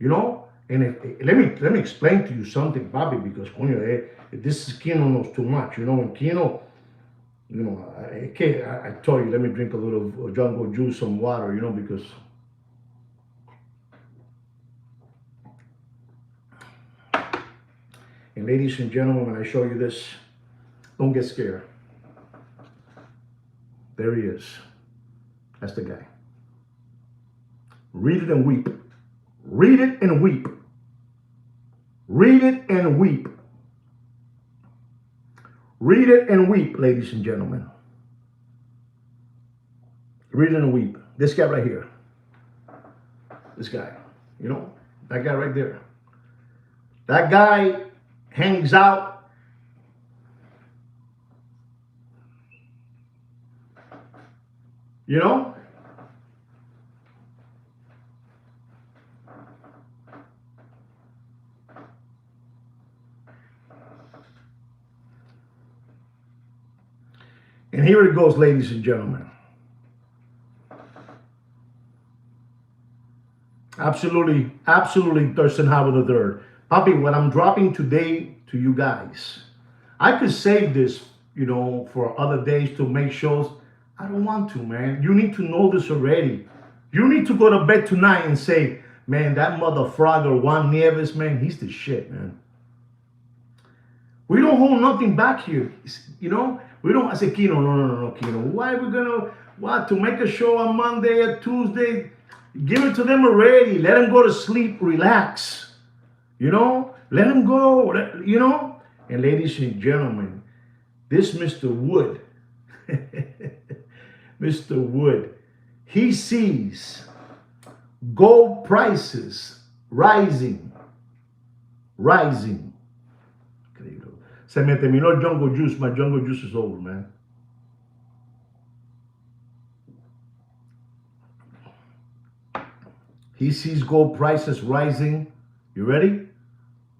Speaker 1: And let me explain to you something, Bobby, because this is Kino knows too much. And Kino, I told you, let me drink a little jungle juice, some water, because and ladies and gentlemen, when I show you this, don't get scared. There he is. That's the guy. Read it and weep. Read it and weep. Read it and weep. Read it and weep, ladies and gentlemen. Read it and weep. This guy right here. This guy. That guy right there. That guy hangs out. You know, and here it goes, ladies and gentlemen. Absolutely, absolutely, Thurston Howard the third. Poppy, what I'm dropping today to you guys, I could save this, for other days to make shows. I don't want to, man. You need to know this already. You need to go to bed tonight and say, man, that mother frogger Juan Nieves, man, he's the shit, man. We don't hold nothing back here. We don't. I say, Kino, no, Kino. Why are we gonna to make a show on Monday or Tuesday? Give it to them already. Let them go to sleep, relax. Let them go. And ladies and gentlemen, this Mr. Wood, Mr. Wood, he sees gold prices rising. Se me terminó el jungle juice. My jungle juice is over, man. He sees gold prices rising. You ready?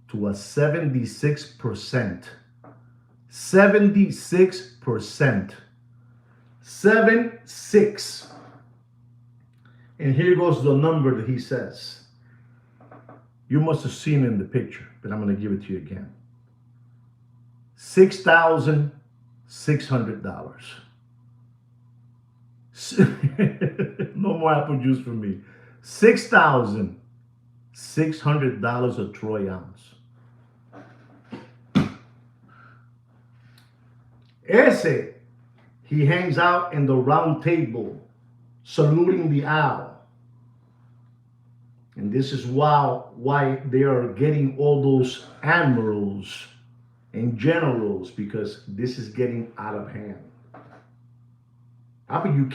Speaker 1: To a 76%. 76%. 76. And here goes the number that he says. You must have seen it in the picture, but I'm going to give it to you again. $6,600. No more apple juice for me. $6,600 a troy ounce. Ese, he hangs out in the round table, saluting the owl. And this is why they are getting all those admirals and generals, because this is getting out of hand. I mean, you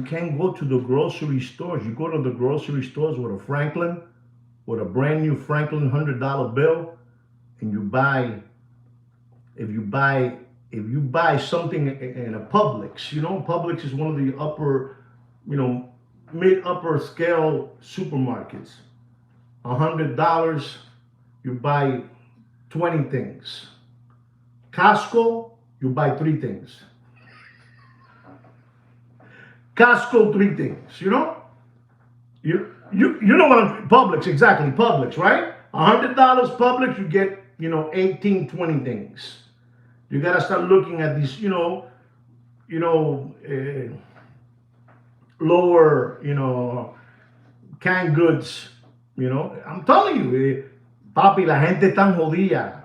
Speaker 1: can't go to the grocery stores. You go to the grocery stores with a brand new Franklin $100 bill, and you buy. If you buy something in a Publix, Publix is one of the upper, mid-upper scale supermarkets. $100, you buy 20 things. Costco, you buy 3 things. Costco, 3 things, You know what Publix, exactly, Publix, right? $100 Publix, you get, 18, 20 things. You gotta start looking at these, lower, canned goods, I'm telling you, papi, la gente tan jodida.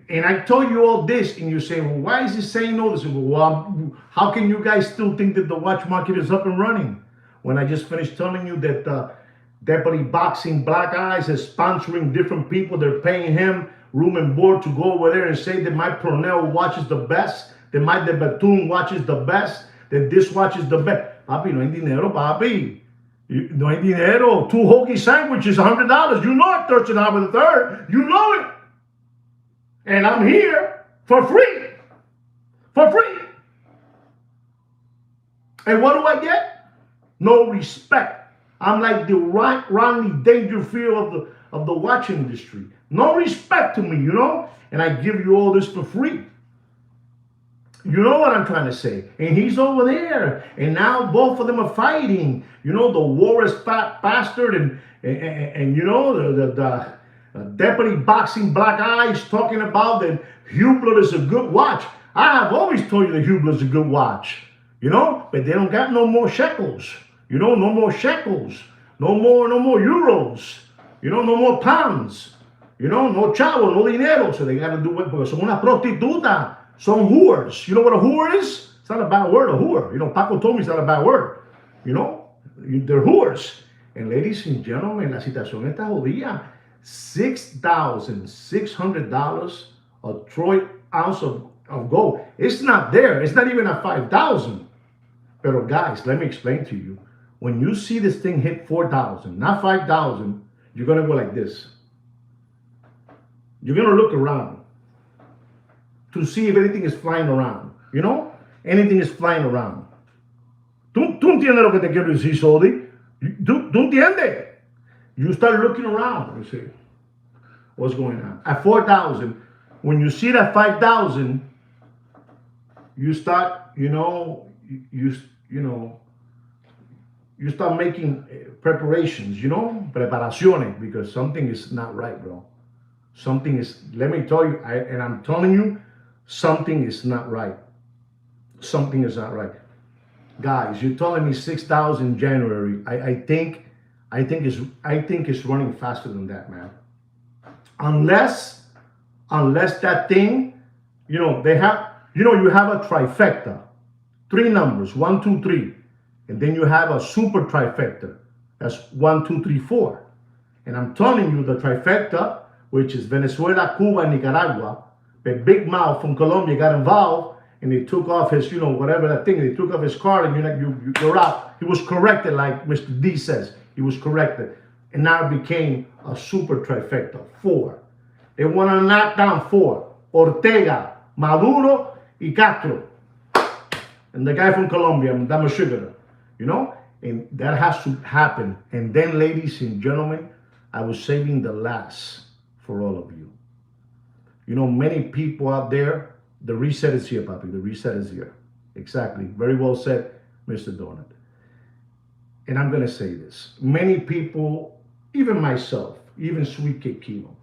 Speaker 1: And I told you all this, and you say, well, why is he saying all this? Well, how can you guys still think that the watch market is up and running? When I just finished telling you that Deputy Boxing Black Eyes is sponsoring different people. They're paying him room and board to go over there and say that my Pronell watch is the best, that my De Bethune watch is the best, that this watch is the best. Papi, no hay dinero, papi. No hay dinero. 2 hoagie sandwiches, $100. You know it, Thurston Howard III. You know it. And I'm here for free. For free. And what do I get? No respect. I'm like the Rodney Dangerfield of the watch industry. No respect to me, And I give you all this for free. You know what I'm trying to say? And he's over there. And now both of them are fighting. The war is fat bastard and the Deputy Boxing Black Eyes talking about that Hublot is a good watch. I have always told you that Hublot is a good watch, but they don't got no more shekels, no more shekels, no more euros, no more pounds, no chavo, no dinero. So they got to do it because son una prostituta, son whores. You know what a whore is? It's not a bad word, a whore. Paco told me it's not a bad word. They're whores. And ladies and gentlemen, la situación está jodida. $6,600 a troy ounce of gold. It's not there. It's not even at 5,000. But guys, let me explain to you. When you see this thing hit 4,000, not 5,000, you're gonna go like this. You're gonna look around to see if anything is flying around. You know, anything is flying around. Tú entiendes lo que te quiero decir, Sodi? Tú entiendes? You start looking around and see what's going on. At 4,000, when you see that 5,000, you start, you know, you start making preparations, preparaciones, because something is not right, bro. Something is, let me tell you, and I'm telling you, something is not right. Something is not right. Guys, you're telling me 6,000 in January. I think it's running faster than that, man. Unless that thing, they have, you have a trifecta, 3 numbers, 1, 2, 3, and then you have a super trifecta, that's 1, 2, 3, 4. And I'm telling you, the trifecta, which is Venezuela, Cuba, and Nicaragua, the big mouth from Colombia got involved, and they took off his, whatever that thing, they took off his card, and you're out. He was corrected, like Mr. D says. He was corrected. And now it became a super trifecta, 4. They want to knock down 4. Ortega, Maduro, y Castro. And the guy from Colombia, Damashugar, and that has to happen. And then, ladies and gentlemen, I was saving the last for all of you. Many people out there, the reset is here, Papi. The reset is here. Exactly. Very well said, Mr. Donut. And I'm going to say this. Many people, even myself, even Sweet Kid Kino,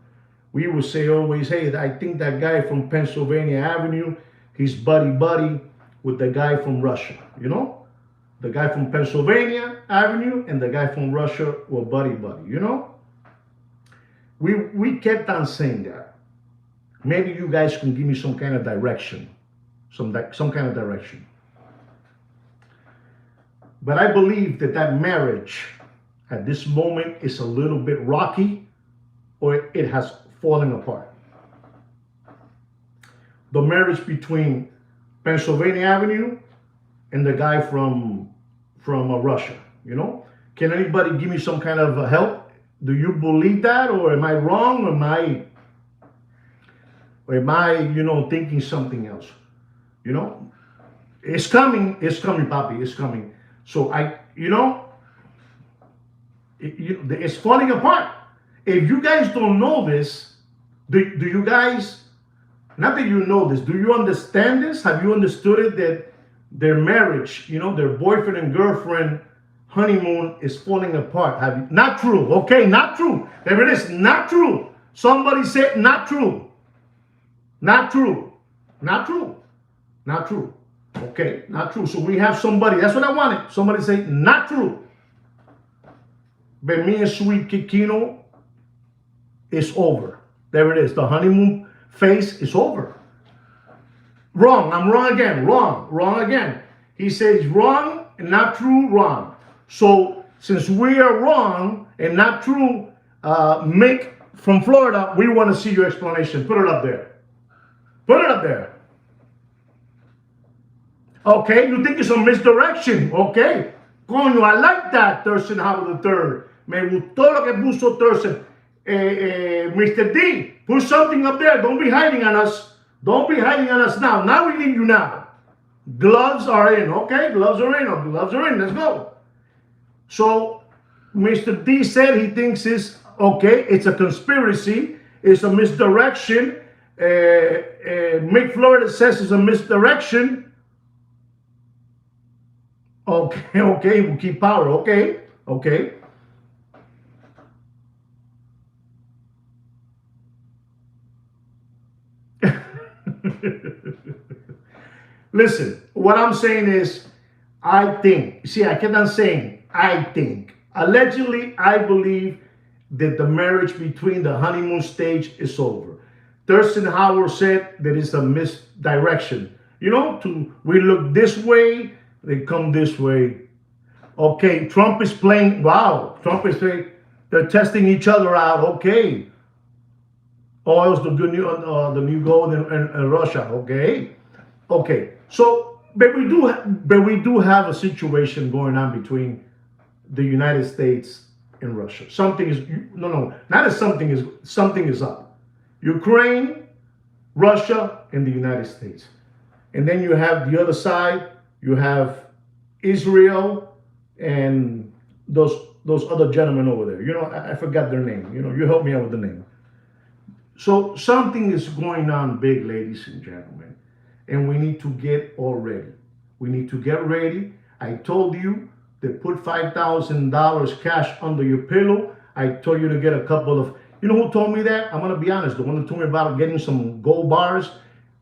Speaker 1: we would say always, hey, I think that guy from Pennsylvania Avenue, he's buddy with the guy from Russia, The guy from Pennsylvania Avenue and the guy from Russia were buddy, We kept on saying that. Maybe you guys can give me some kind of direction, some kind of direction. But I believe that marriage at this moment is a little bit rocky, or it has fallen apart. The marriage between Pennsylvania Avenue and the guy from Russia, Can anybody give me some kind of help? Do you believe that, or am I wrong, or am I, thinking something else? It's coming, Papi, it's coming. So it's falling apart. If you guys don't know this, do you guys, not that you know this, do you understand this? Have you understood it, that their marriage, their boyfriend and girlfriend honeymoon is falling apart? Have you? Not true. Okay, not true. There it is. Not true. Somebody said not true. Not true. Not true. Not true. Okay, not true. So we have somebody. That's what I wanted. Somebody say not true. But me and Sweet Kikino, it's over. There it is. The honeymoon phase is over. Wrong. I'm wrong again. Wrong again. He says wrong and not true. Wrong. So since we are wrong and not true, Mick from Florida, we want to see your explanation. Put it up there. Put it up there. Okay, you think it's a misdirection. Okay. Coño, I like that, Thurston Howard III. Me gustó lo que puso Thurston. Mr. D, put something up there. Don't be hiding on us. Don't be hiding on us now. Now we need you now. Gloves are in. Okay, gloves are in. Gloves are in. Let's go. So, Mr. D said he thinks it's a conspiracy. It's a misdirection. Mick Florida says it's a misdirection. Okay, we'll keep power. Okay. Listen, what I'm saying is, I think. See, I kept on saying, I think. Allegedly, I believe that the marriage between the honeymoon stage is over. Thurston Howard said that it's a misdirection. We look this way, they come this way. Okay, Trump is playing. Wow, Trump is playing. They're testing each other out. Okay. Oil's the new gold in Russia. Okay. So, but we do have a situation going on between the United States and Russia. Something is up. Ukraine, Russia, and the United States. And then you have the other side, you have Israel and those other gentlemen over there. You know, I forgot their name. You know, you help me out with the name. So something is going on big, ladies and gentlemen, and we need to get all ready. We need to get ready. I told you to put $5,000 cash under your pillow. I told you to get a couple of, you know who told me that? I'm gonna be honest, the one who told me about getting some gold bars,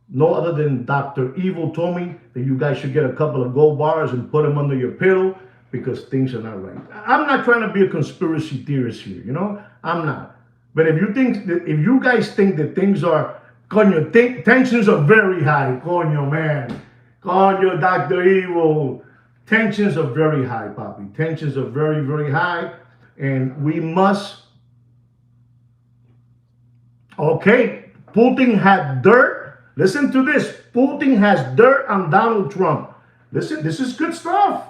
Speaker 1: no other than Dr. Evil told me that you guys should get a couple of gold bars and put them under your pillow because things are not right. I'm not trying to be a conspiracy theorist here, you know? I'm not. But if you guys think that things are, coño, tensions are very high, coño, man. Coño, Dr. Evil. Tensions are very high, Papi. Tensions are very, very high. And we must, okay, Putin had dirt. Listen to this. Putin has dirt on Donald Trump. Listen, this is good stuff.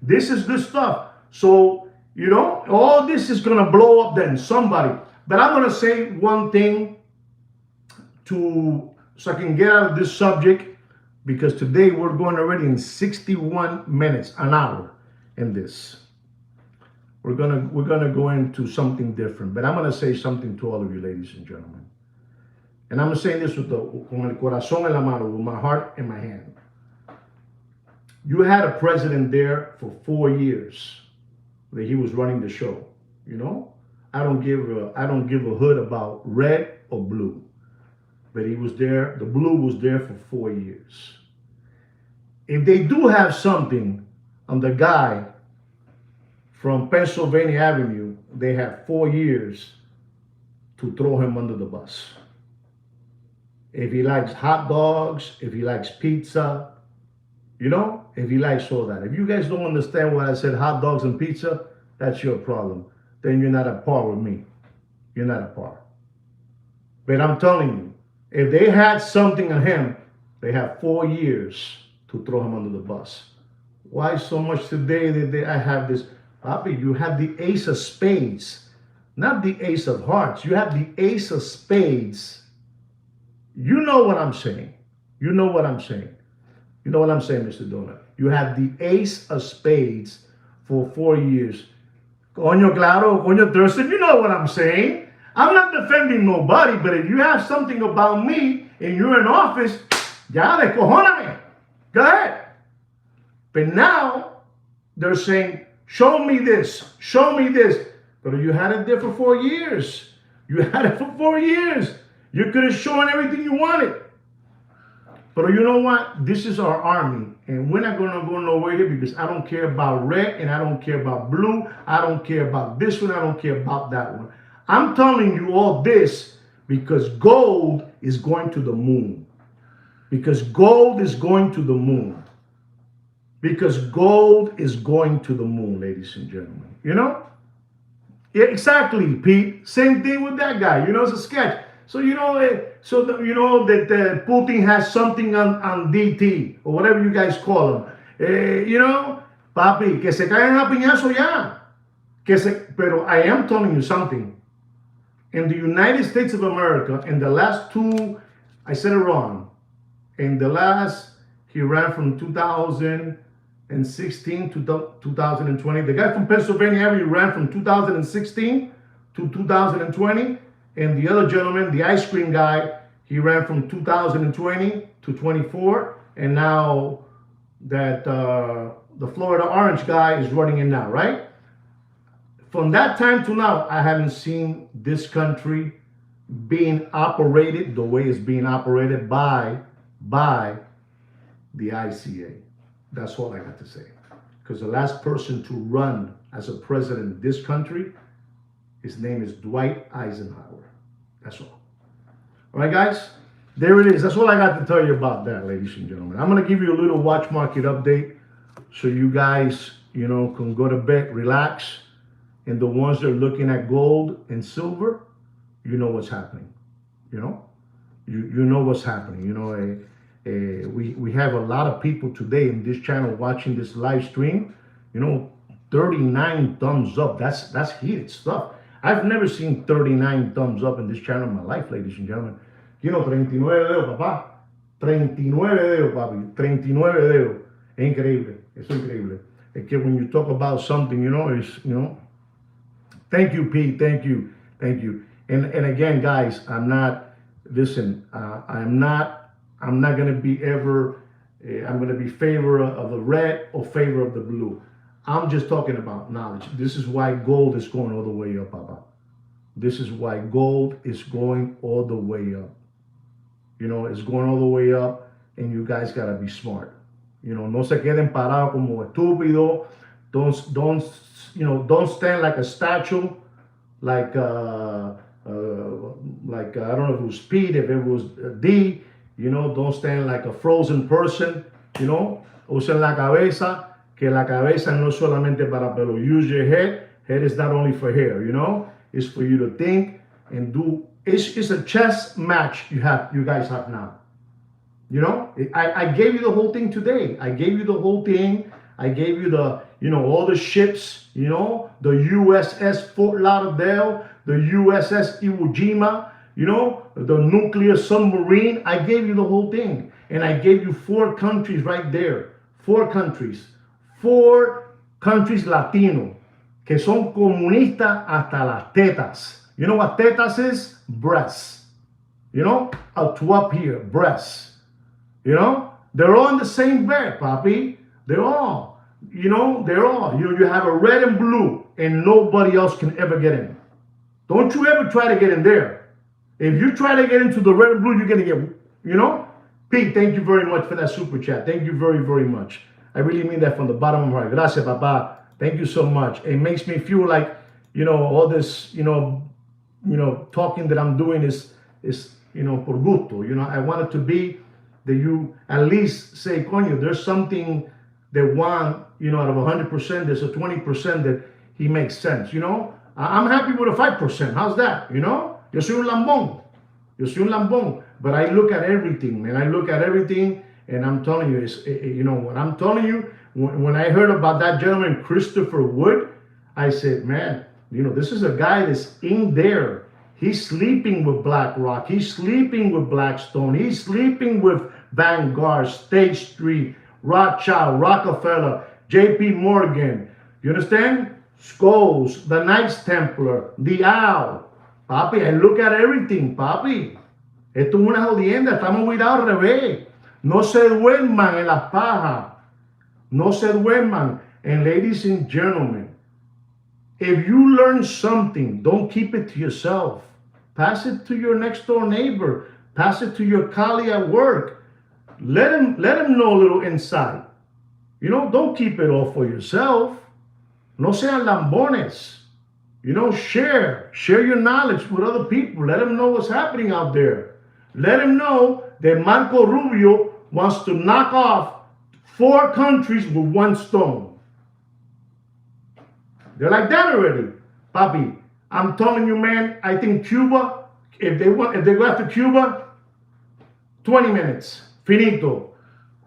Speaker 1: This is good stuff. So, you know, all this is going to blow up then, somebody. But I'm going to say one thing so I can get out of this subject, because today we're going already in 61 minutes, an hour in this. We're gonna go into something different, but I'm gonna say something to all of you, ladies and gentlemen. And I'm saying this with con el corazón en la mano, with my heart in my hand. You had a president there for 4 years that he was running the show. You know, I don't give a hood about red or blue, but he was there. The blue was there for 4 years. If they do have something on the guy from Pennsylvania Avenue, they have 4 years to throw him under the bus. If he likes hot dogs, if he likes pizza, you know, if he likes all that. If you guys don't understand why I said hot dogs and pizza, that's your problem. Then you're not at par with me. You're not at par. But I'm telling you, if they had something on him, they have 4 years to throw him under the bus. Why so much today that I have this? Papi, you have the ace of spades, not the ace of hearts. You have the ace of spades. You know what I'm saying. You know what I'm saying. You know what I'm saying, Mr. Donut. You have the ace of spades for 4 years. Coño, claro, coño, Thurston, you know what I'm saying. I'm not defending nobody, but if you have something about me and you're in office, ya descojóname. Go ahead. But now they're saying, show me this, show me this. But you had it there for 4 years. You had it for 4 years. You could have shown everything you wanted. But you know what? This is our army. And we're not going to go nowhere here because I don't care about red and I don't care about blue. I don't care about this one. I don't care about that one. I'm telling you all this because gold is going to the moon. Because gold is going to the moon. Because gold is going to the moon, ladies and gentlemen. You know? Yeah, exactly, Pete. Same thing with that guy. You know, it's a sketch. So, you know, you know that Putin has something on DT, or whatever you guys call him. You know, papi, que se caigan a piñazo ya. Pero I am telling you something. In the United States of America, in the last two, I said it wrong. In the last, he ran from 2016 to 2020. The guy from Pennsylvania Avenue ran from 2016 to 2020. And the other gentleman, the ice cream guy, he ran from 2020 to 24. And now that the Florida Orange guy is running it now, right? From that time to now, I haven't seen this country being operated the way it's being operated by the ICA. That's all I got to say. Because the last person to run as a president of this country, his name is Dwight Eisenhower. That's all. All right, guys? There it is. That's all I got to tell you about that, ladies and gentlemen. I'm going to give you a little watch market update so you guys, you know, can go to bed, relax. And the ones that are looking at gold and silver, you know what's happening. You know? You know what's happening. You know, we have a lot of people today in this channel watching this live stream. You know, 39 thumbs up. That's heated stuff. I've never seen 39 thumbs up in this channel in my life, ladies and gentlemen. 39 dedos, papá. 39 dedos, papi. 39 dedos. Es increíble. Eso es increíble. Es que when you talk about something, thank you, Pete. Thank you. Thank you. And again, guys, I'm not, listen, I'm not going to be ever, I'm going to be favor of the red or favor of the blue. I'm just talking about knowledge. This is why gold is going all the way up, Papa. This is why gold is going all the way up. It's going all the way up, and you guys got to be smart. No se queden parados como estúpido. Don't stand like a statue, like I don't know if it was Pete, if it was D. Don't stand like a frozen person. Usen la cabeza, que la cabeza no es solamente para pelo. Use your head. Head is not only for hair. It's for you to think and do. It's a chess match you guys have now. I gave you the whole thing today. I gave you the whole thing. I gave you the, all the ships, the USS Fort Lauderdale, the USS Iwo Jima, the nuclear submarine. I gave you the whole thing. And I gave you 4 countries right there. 4 countries. 4 countries Latino, que son comunistas hasta las tetas. You know what tetas is? Breasts. Up to up here, breasts. They're all in the same bed, papi. They're all, they're all. You have a red and blue, and nobody else can ever get in. Don't you ever try to get in there. If you try to get into the red and blue, you're going to get, Pete, thank you very much for that super chat. Thank you very, very much. I really mean that from the bottom of my heart. Gracias, papa. Thank you so much. It makes me feel like, all this, talking that I'm doing is por gusto. I want it to be that you at least say, coño, there's something that Juan, out of 100%, there's a 20% that he makes sense. I'm happy with a 5%. How's that? Yo soy un lambón. But I look at everything, man. I look at everything, and I'm telling you, what I'm telling you, when I heard about that gentleman, Christopher Wood, I said, man, this is a guy that's in there. He's sleeping with BlackRock. He's sleeping with Blackstone. He's sleeping with Vanguard, State Street, Rothschild, Rockefeller, J.P. Morgan. You understand? Scholes, the Knights Templar, the Owl. Papi, I look at everything, papi. Esto es una jodienda. Estamos cuidados al revés. No se duerman en las pajas. No se duerman. And ladies and gentlemen, if you learn something, don't keep it to yourself. Pass it to your next door neighbor. Pass it to your colleague at work. Let him know a little insight. Don't keep it all for yourself. No sean lambones. Share your knowledge with other people. Let them know what's happening out there. Let them know that Marco Rubio wants to knock off 4 countries with 1 stone. They're like that already. Papi, I'm telling you, man, I think Cuba, if they go after Cuba, 20 minutes. Finito.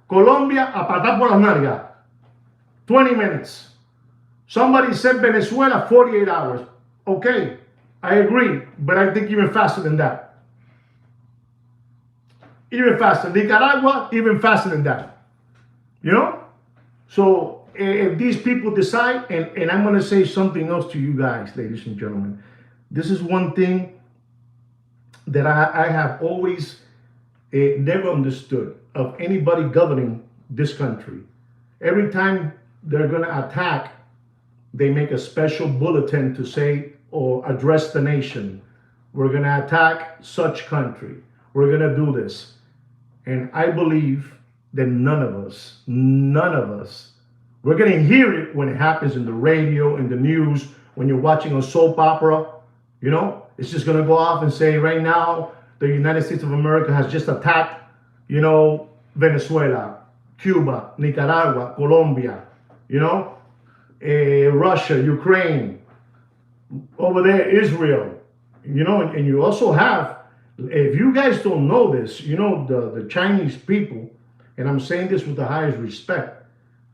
Speaker 1: Colombia, a patar por las nalgas. 20 minutes. Somebody said Venezuela, 48 hours. Okay, I agree, but I think even faster than that. Even faster. Nicaragua, even faster than that. So if these people decide, and I'm going to say something else to you guys, ladies and gentlemen. This is one thing that I have always never understood of anybody governing this country. Every time they're going to attack, they make a special bulletin to say or address the nation. We're going to attack such country. We're going to do this. And I believe that none of us, we're going to hear it when it happens in the radio, in the news, when you're watching a soap opera. It's just going to go off and say right now, the United States of America has just attacked, Venezuela, Cuba, Nicaragua, Colombia, Russia, Ukraine, over there, Israel, and you also have, if you guys don't know this, the Chinese people, and I'm saying this with the highest respect,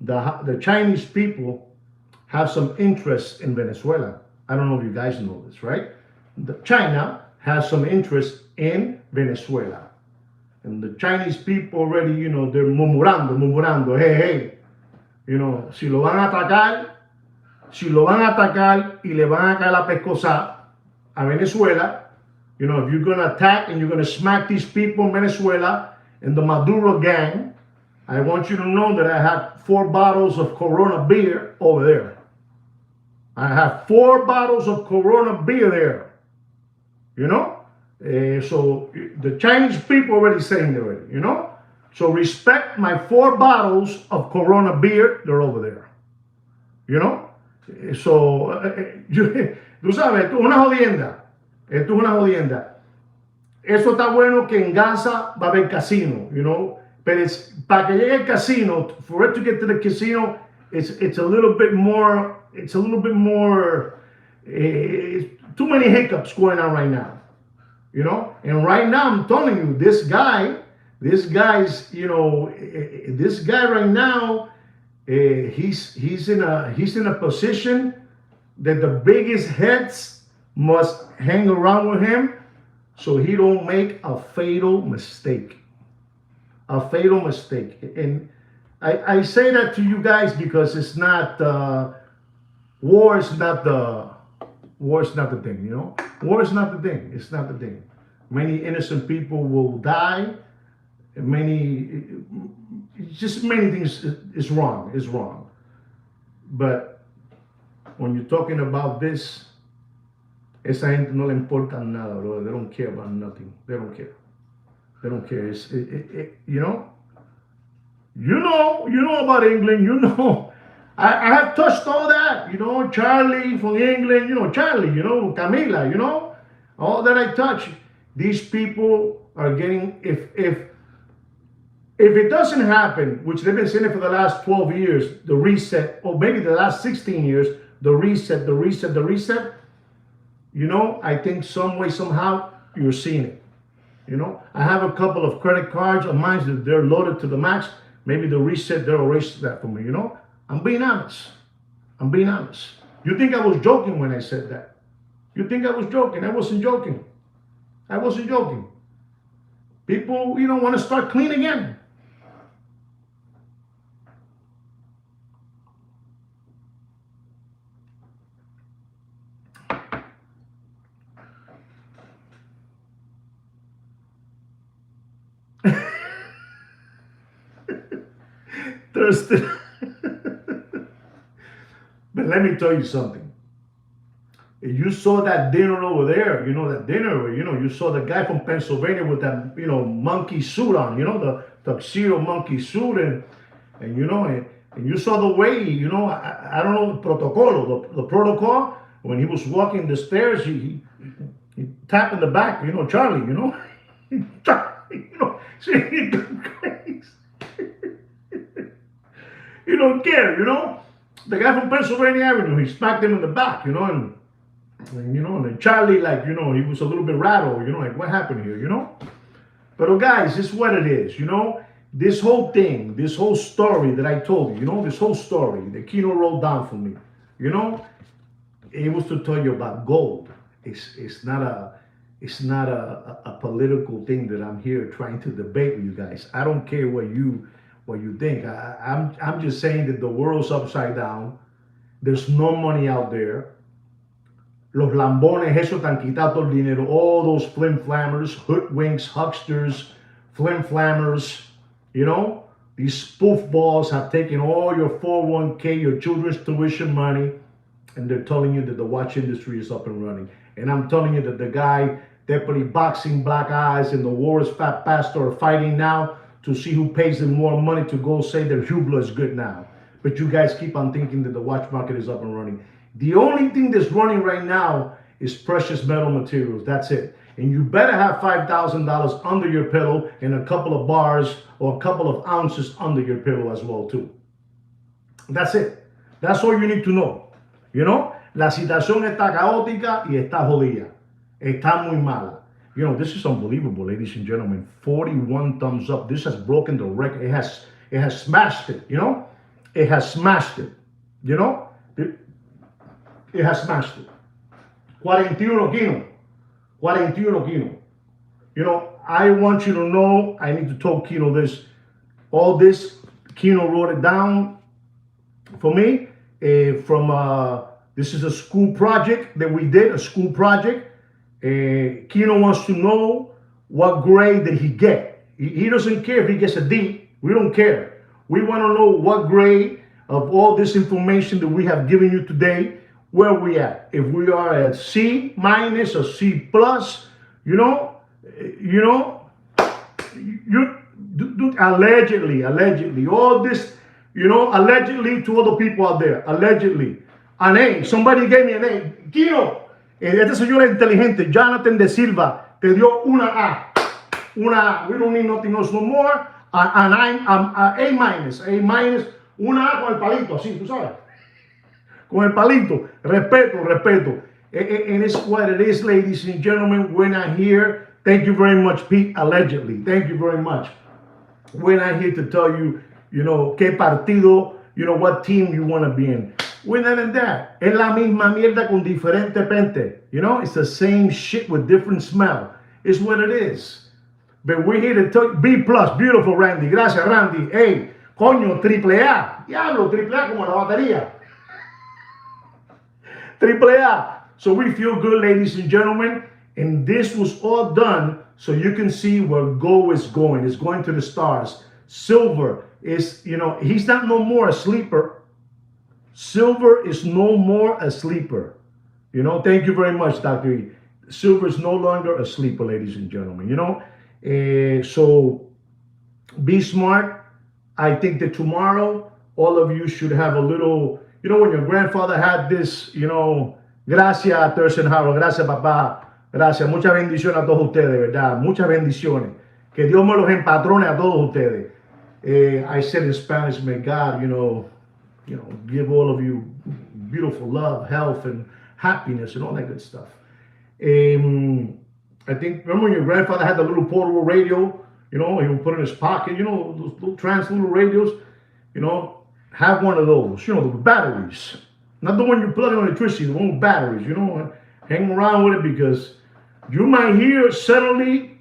Speaker 1: the Chinese people have some interest in Venezuela. I don't know if you guys know this, right? China has some interest in Venezuela. And the Chinese people already, they're murmurando, hey, hey, si lo van a atacar, si lo van a atacar y le van a caer la pescosa a Venezuela, if you're going to attack and you're going to smack these people in Venezuela and the Maduro gang, I want you to know that I have 4 bottles of Corona beer over there. I have 4 bottles of Corona beer there. So the Chinese people already saying already, So respect my 4 bottles of Corona beer. They're over there. So, tú sabes, esto es una jodienda. Esto es una jodienda. Eso está bueno que en Gaza va a haber casino, Pero para que llegue al casino, for it to get to the casino, it's a little bit more, too many hiccups going on right now, And right now, I'm telling you, this guy right now, he's in a position that the biggest heads must hang around with him so he don't make a fatal mistake. A fatal mistake. And I say that to you guys because it's not war is not the thing, War is not the thing. It's not the thing. Many innocent people will die. Many things is wrong. Is wrong. But when you're talking about this, esa gente no le importa nada, bro. They don't care about nothing. They don't care. They don't care. You know about England. I have touched all that. Charlie from England. Charlie. Camila. All that I touch. These people are getting. If it doesn't happen, which they've been saying it for the last 12 years, the reset, or maybe the last 16 years, the reset. I think some way, somehow, you're seeing it. I have a couple of credit cards of mine that they're loaded to the max. Maybe the reset, they'll erase that for me, I'm being honest. You think I was joking when I said that? You think I was joking? I wasn't joking. People, want to start clean again. Thirsty. But let me tell you something. You saw that dinner over there, that dinner where, you saw the guy from Pennsylvania with that, monkey suit on, the tuxedo monkey suit and you saw the way, I don't know, the protocol, when he was walking the stairs, he tapped in the back, Charlie, see, crazy. You don't care, The guy from Pennsylvania Avenue, he smacked him in the back, and then Charlie, he was a little bit rattled, like, what happened here, But guys, this is what it is, This whole thing, this whole story that I told you, this whole story, the Kino wrote down for me, it was to tell you about gold. It's not a political thing that I'm here trying to debate with you guys. I don't care what you think. I'm just saying that the world's upside down. There's no money out there. Los lambones, eso tan quitado todo el dinero. All those flim-flammers, hoodwinks, hucksters, flim-flammers, these spoof balls have taken all your 401k, your children's tuition money, and they're telling you that the watch industry is up and running. And I'm telling you that the guy, Deputy Boxing Black Eyes, and the Warriors Fat Pastor are fighting now to see who pays them more money to go say their Hubla is good now. But you guys keep on thinking that the watch market is up and running. The only thing that's running right now is precious metal materials. That's it. And you better have $5,000 under your pillow and a couple of bars or a couple of ounces under your pillow as well too. That's it. That's all you need to know. La situación está caótica y está jodida. Está muy mala. This is unbelievable, ladies and gentlemen. 41 thumbs up. This has broken the record. It has smashed it, It has smashed it, It has smashed it. 41 Kino. 41 Kino. You know, I want you to know, I need to tell Kino this. All this, Kino wrote it down for me this is a school project that we did, a school project. Kino wants to know what grade did he get. He doesn't care if he gets a D. We don't care. We want to know what grade of all this information that we have given you today, where we at. If we are at C minus or C plus, you know, allegedly, all this, you know, allegedly to other people out there, allegedly. An A, somebody gave me an A. Kino, este señor es inteligente, Jonathan de Silva, te dio una A. Una A, we don't need nothing else no more. A minus, una A con el palito, así, tú sabes. Con el palito, respeto. And it's what it is, ladies and gentlemen. We're not here. Thank you very much, Pete, allegedly. Thank you very much. We're not here to tell you, you know, qué partido, you know, what team you want to be in. We're not in that. Es la misma mierda con diferente pente. You know, it's the same shit with different smell. It's what it is. But we're here to tell you, B plus, beautiful, Randy. Gracias, Randy. Hey, coño, triple A. Diablo, triple A como la batería. Triple A. So we feel good, ladies and gentlemen. And this was all done so you can see where Go is going. It's going to the stars. Silver is, you know, he's not no more a sleeper. Silver is no more a sleeper. You know, thank you very much, Dr. E. Silver is no longer a sleeper, ladies and gentlemen. You know, so be smart. I think that tomorrow, all of you should have a little, you know, when your grandfather had this, you know, gracias, Tersenharo, gracias, papá. Gracias, muchas bendiciones a todos ustedes, ¿verdad? Muchas bendiciones. Que Dios me los empatrone a todos ustedes. I said in Spanish, may God, you know, give all of you beautiful love, health, and happiness, and all that good stuff. I think, remember when your grandfather had the little portable radio, you know, he would put it in his pocket, you know, those little little radios, you know, have one of those, you know, the batteries. Not the one you plug in electricity, the one with batteries, you know, hang around with it because you might hear suddenly,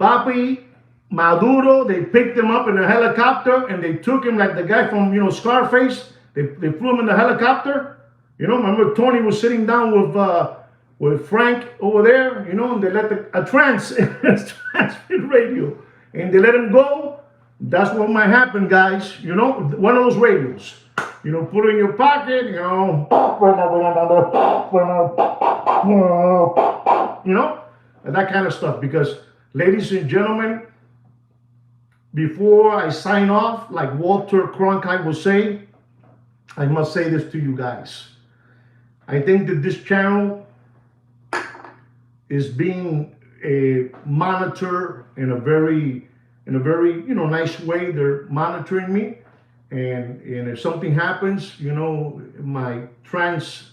Speaker 1: Papi, Maduro, they picked him up in a helicopter and they took him like the guy from, you know, Scarface. They flew him in the helicopter. You know, remember Tony was sitting down with Frank over there, you know, and they let a transmit radio and they let him go. That's what might happen, guys. You know, one of those radios. You know, put it in your pocket, you know, and that kind of stuff. Because, ladies and gentlemen, before I sign off, like Walter Cronkite will say, I must say this to you guys. I think that this channel is being monitored in a very, you know, nice way. They're monitoring me. And if something happens, you know, my trans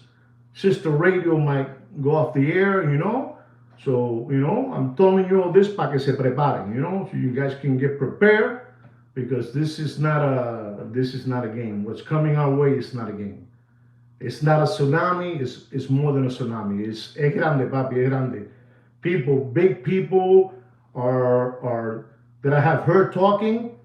Speaker 1: sister radio might go off the air, you know. So, you know, I'm telling you all this para que se preparen, you know, so you guys can get prepared because this is not a game. What's coming our way is not a game. It's not a tsunami, it's more than a tsunami. Es grande, papi, es grande. People, big people are that I have heard talking.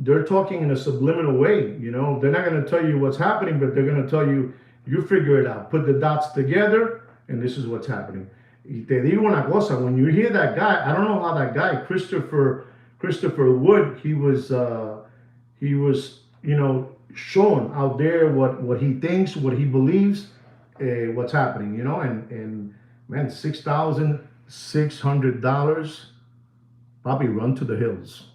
Speaker 1: They're talking in a subliminal way, you know. They're not going to tell you what's happening, but they're going to tell you, you figure it out. Put the dots together, and this is what's happening. Y te digo una cosa, when you hear that guy, I don't know how that guy, Christopher Wood, he was, you know, showing out there what he thinks, what he believes, what's happening, you know, and man, $6,600, probably run to the hills.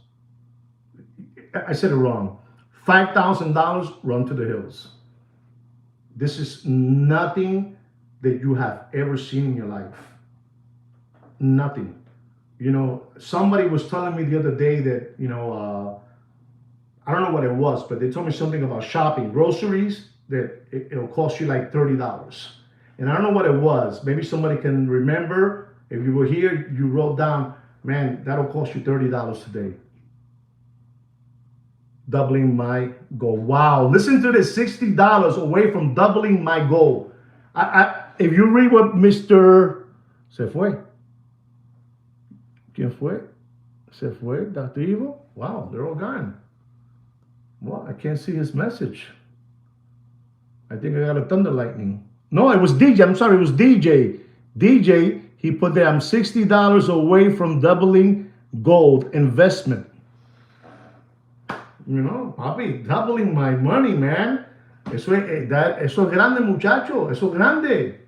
Speaker 1: I said it wrong. $5,000, run to the hills. This is nothing that you have ever seen in your life. Nothing. You know, somebody was telling me the other day that, you know, I don't know what it was, but they told me something about shopping, groceries, that it'll cost you like $30. And I don't know what it was. Maybe somebody can remember. If you were here, you wrote down, man, that'll cost you $30 today. Doubling my goal. Wow, listen to this, $60 away from doubling my goal. I If you read what Mr. Se fue. ¿Quién fue? Se fue, Dr. Evil? Wow, they're all gone. Well, I can't see his message. I think I got a thunder lightning. No, it was DJ. I'm sorry, it was DJ. DJ, he put there, I'm $60 away from doubling gold investment. You know, papi, doubling my money, man. Eso es grande, muchacho. Eso es grande.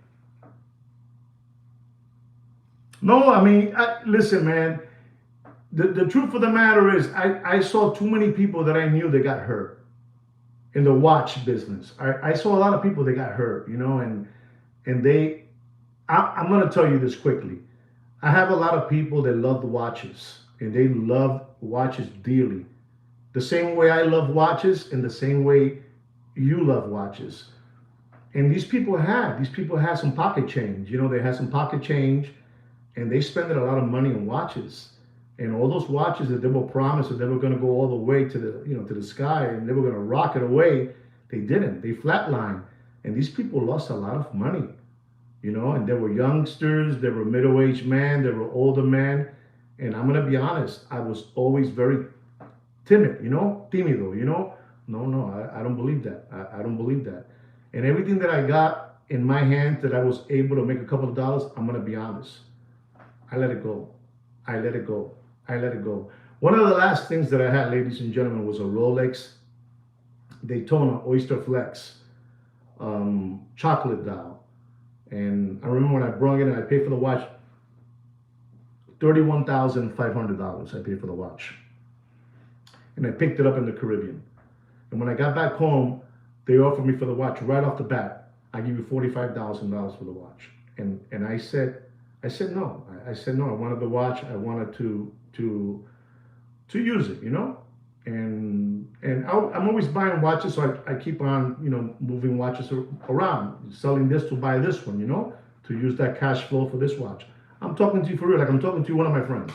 Speaker 1: No, I mean, listen, man. The truth of the matter is, I saw too many people that I knew that got hurt in the watch business. I saw a lot of people that got hurt, you know, and I'm going to tell you this quickly. I have a lot of people that love the watches, and they love watches dearly. The same way I love watches, and the same way you love watches. And these people had some pocket change. You know, they had some pocket change, and they spent a lot of money on watches. And all those watches that they were promised that they were going to go all the way to the sky and they were going to rocket away, they didn't. They flatlined, and these people lost a lot of money. You know, and they were youngsters, they were middle-aged men, they were older men. And I'm going to be honest, I was always very timid, you know, tímido, you know. No, I don't believe that. I don't believe that. And everything that I got in my hand that I was able to make a couple of dollars, I'm going to be honest. I let it go. I let it go. I let it go. One of the last things that I had, ladies and gentlemen, was a Rolex Daytona Oyster Flex chocolate dial. And I remember when I brought it in, I paid for the watch $31,500. I paid for the watch. And I picked it up in the Caribbean. And when I got back home, they offered me for the watch right off the bat. I give you $45,000 for the watch. And I said no. I said no. I wanted the watch. I wanted to use it, you know. And I'm always buying watches, so I keep on, you know, moving watches around, selling this to buy this one, you know, to use that cash flow for this watch. I'm talking to you for real, like I'm talking to one of my friends.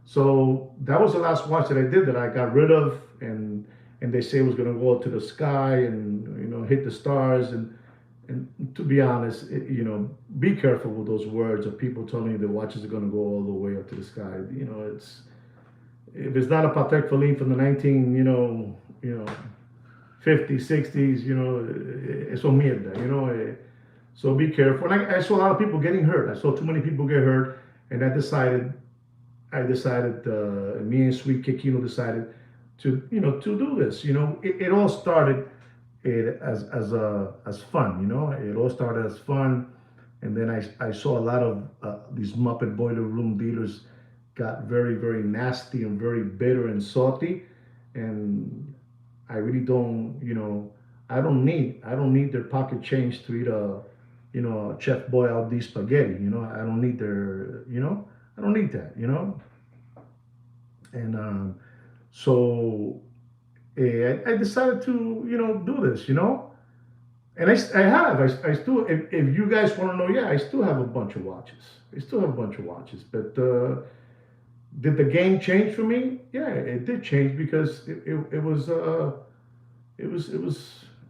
Speaker 1: So that was the last watch that I did that I got rid of, and they say it was going to go up to the sky and, you know, hit the stars. And to be honest, you know, be careful with those words of people telling you the watches are going to go all the way up to the sky. You know, if it's not a Patek Philippe from the 50s, 60s, you know, eso mierda, you know. So be careful. And I saw a lot of people getting hurt. I saw too many people get hurt, and I decided, me and Sweet Kikino decided to do this. You know, it all started as fun. You know, it all started as fun, and then I saw a lot of these Muppet Boiler Room dealers got very, very nasty and very bitter and salty, and I really don't, you know, I don't need their pocket change to eat a Chef Boyardee spaghetti. You know, I don't need their, you know, I don't need that, you know. And so I decided to, you know, do this, you know. And I still, if you guys want to know, yeah, I still have a bunch of watches. But did the game change for me? Yeah, it did change, because it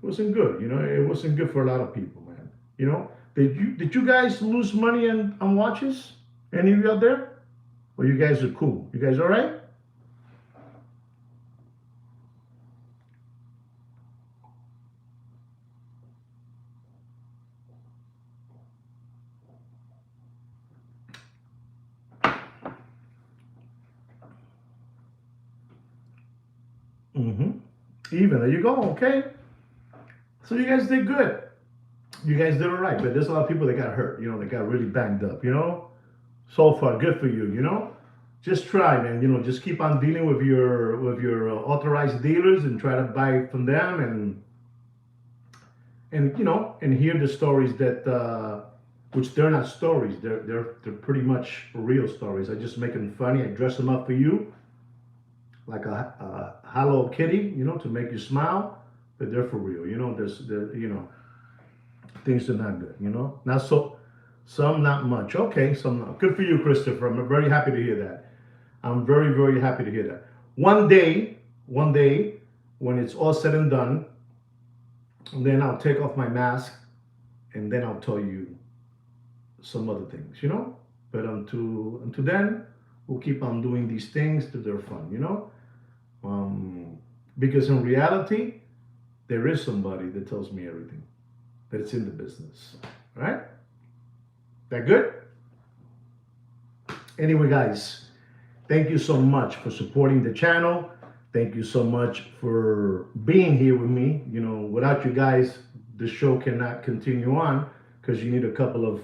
Speaker 1: wasn't good. You know, it wasn't good for a lot of people, man. You know, did you guys lose money on watches? Any of you out there? Well, you guys are cool. You guys all right? Mm-hmm. Even, there you go. Okay. So you guys did good. You guys did all right. But there's a lot of people that got hurt. You know, they got really banged up. You know. So far, good for you. You know. Just try, man. You know, just keep on dealing with your authorized dealers and try to buy from them, and you know, and hear the stories that which they're not stories. They're pretty much real stories. I just make them funny. I dress them up for you like a Hello Kitty, you know, to make you smile. But they're for real. You know, you know, things are not good. You know, not so. Some not much. Okay, some not. Good for you, Christopher. I'm very happy to hear that. I'm very, very happy to hear that. One day, when it's all said and done, then I'll take off my mask and then I'll tell you some other things, you know. But until then, we'll keep on doing these things because they're fun, you know. Um, because in reality, there is somebody that tells me everything that's in the business, right? That good? Anyway, guys, thank you so much for supporting the channel. Thank you so much for being here with me. You know, without you guys, the show cannot continue on because you need a couple of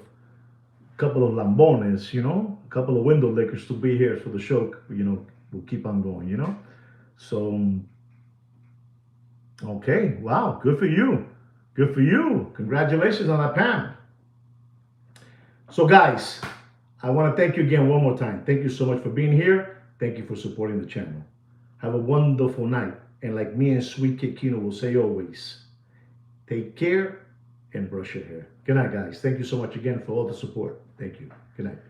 Speaker 1: lambones, you know, a couple of window lickers to be here for the show. You know, we'll keep on going. You know, so okay, wow, good for you, good for you. Congratulations on that, Pam. So, guys, I want to thank you again one more time. Thank you so much for being here. Thank you for supporting the channel. Have a wonderful night. And like me and Sweet Kid Kino will say always, take care and brush your hair. Good night, guys. Thank you so much again for all the support. Thank you. Good night.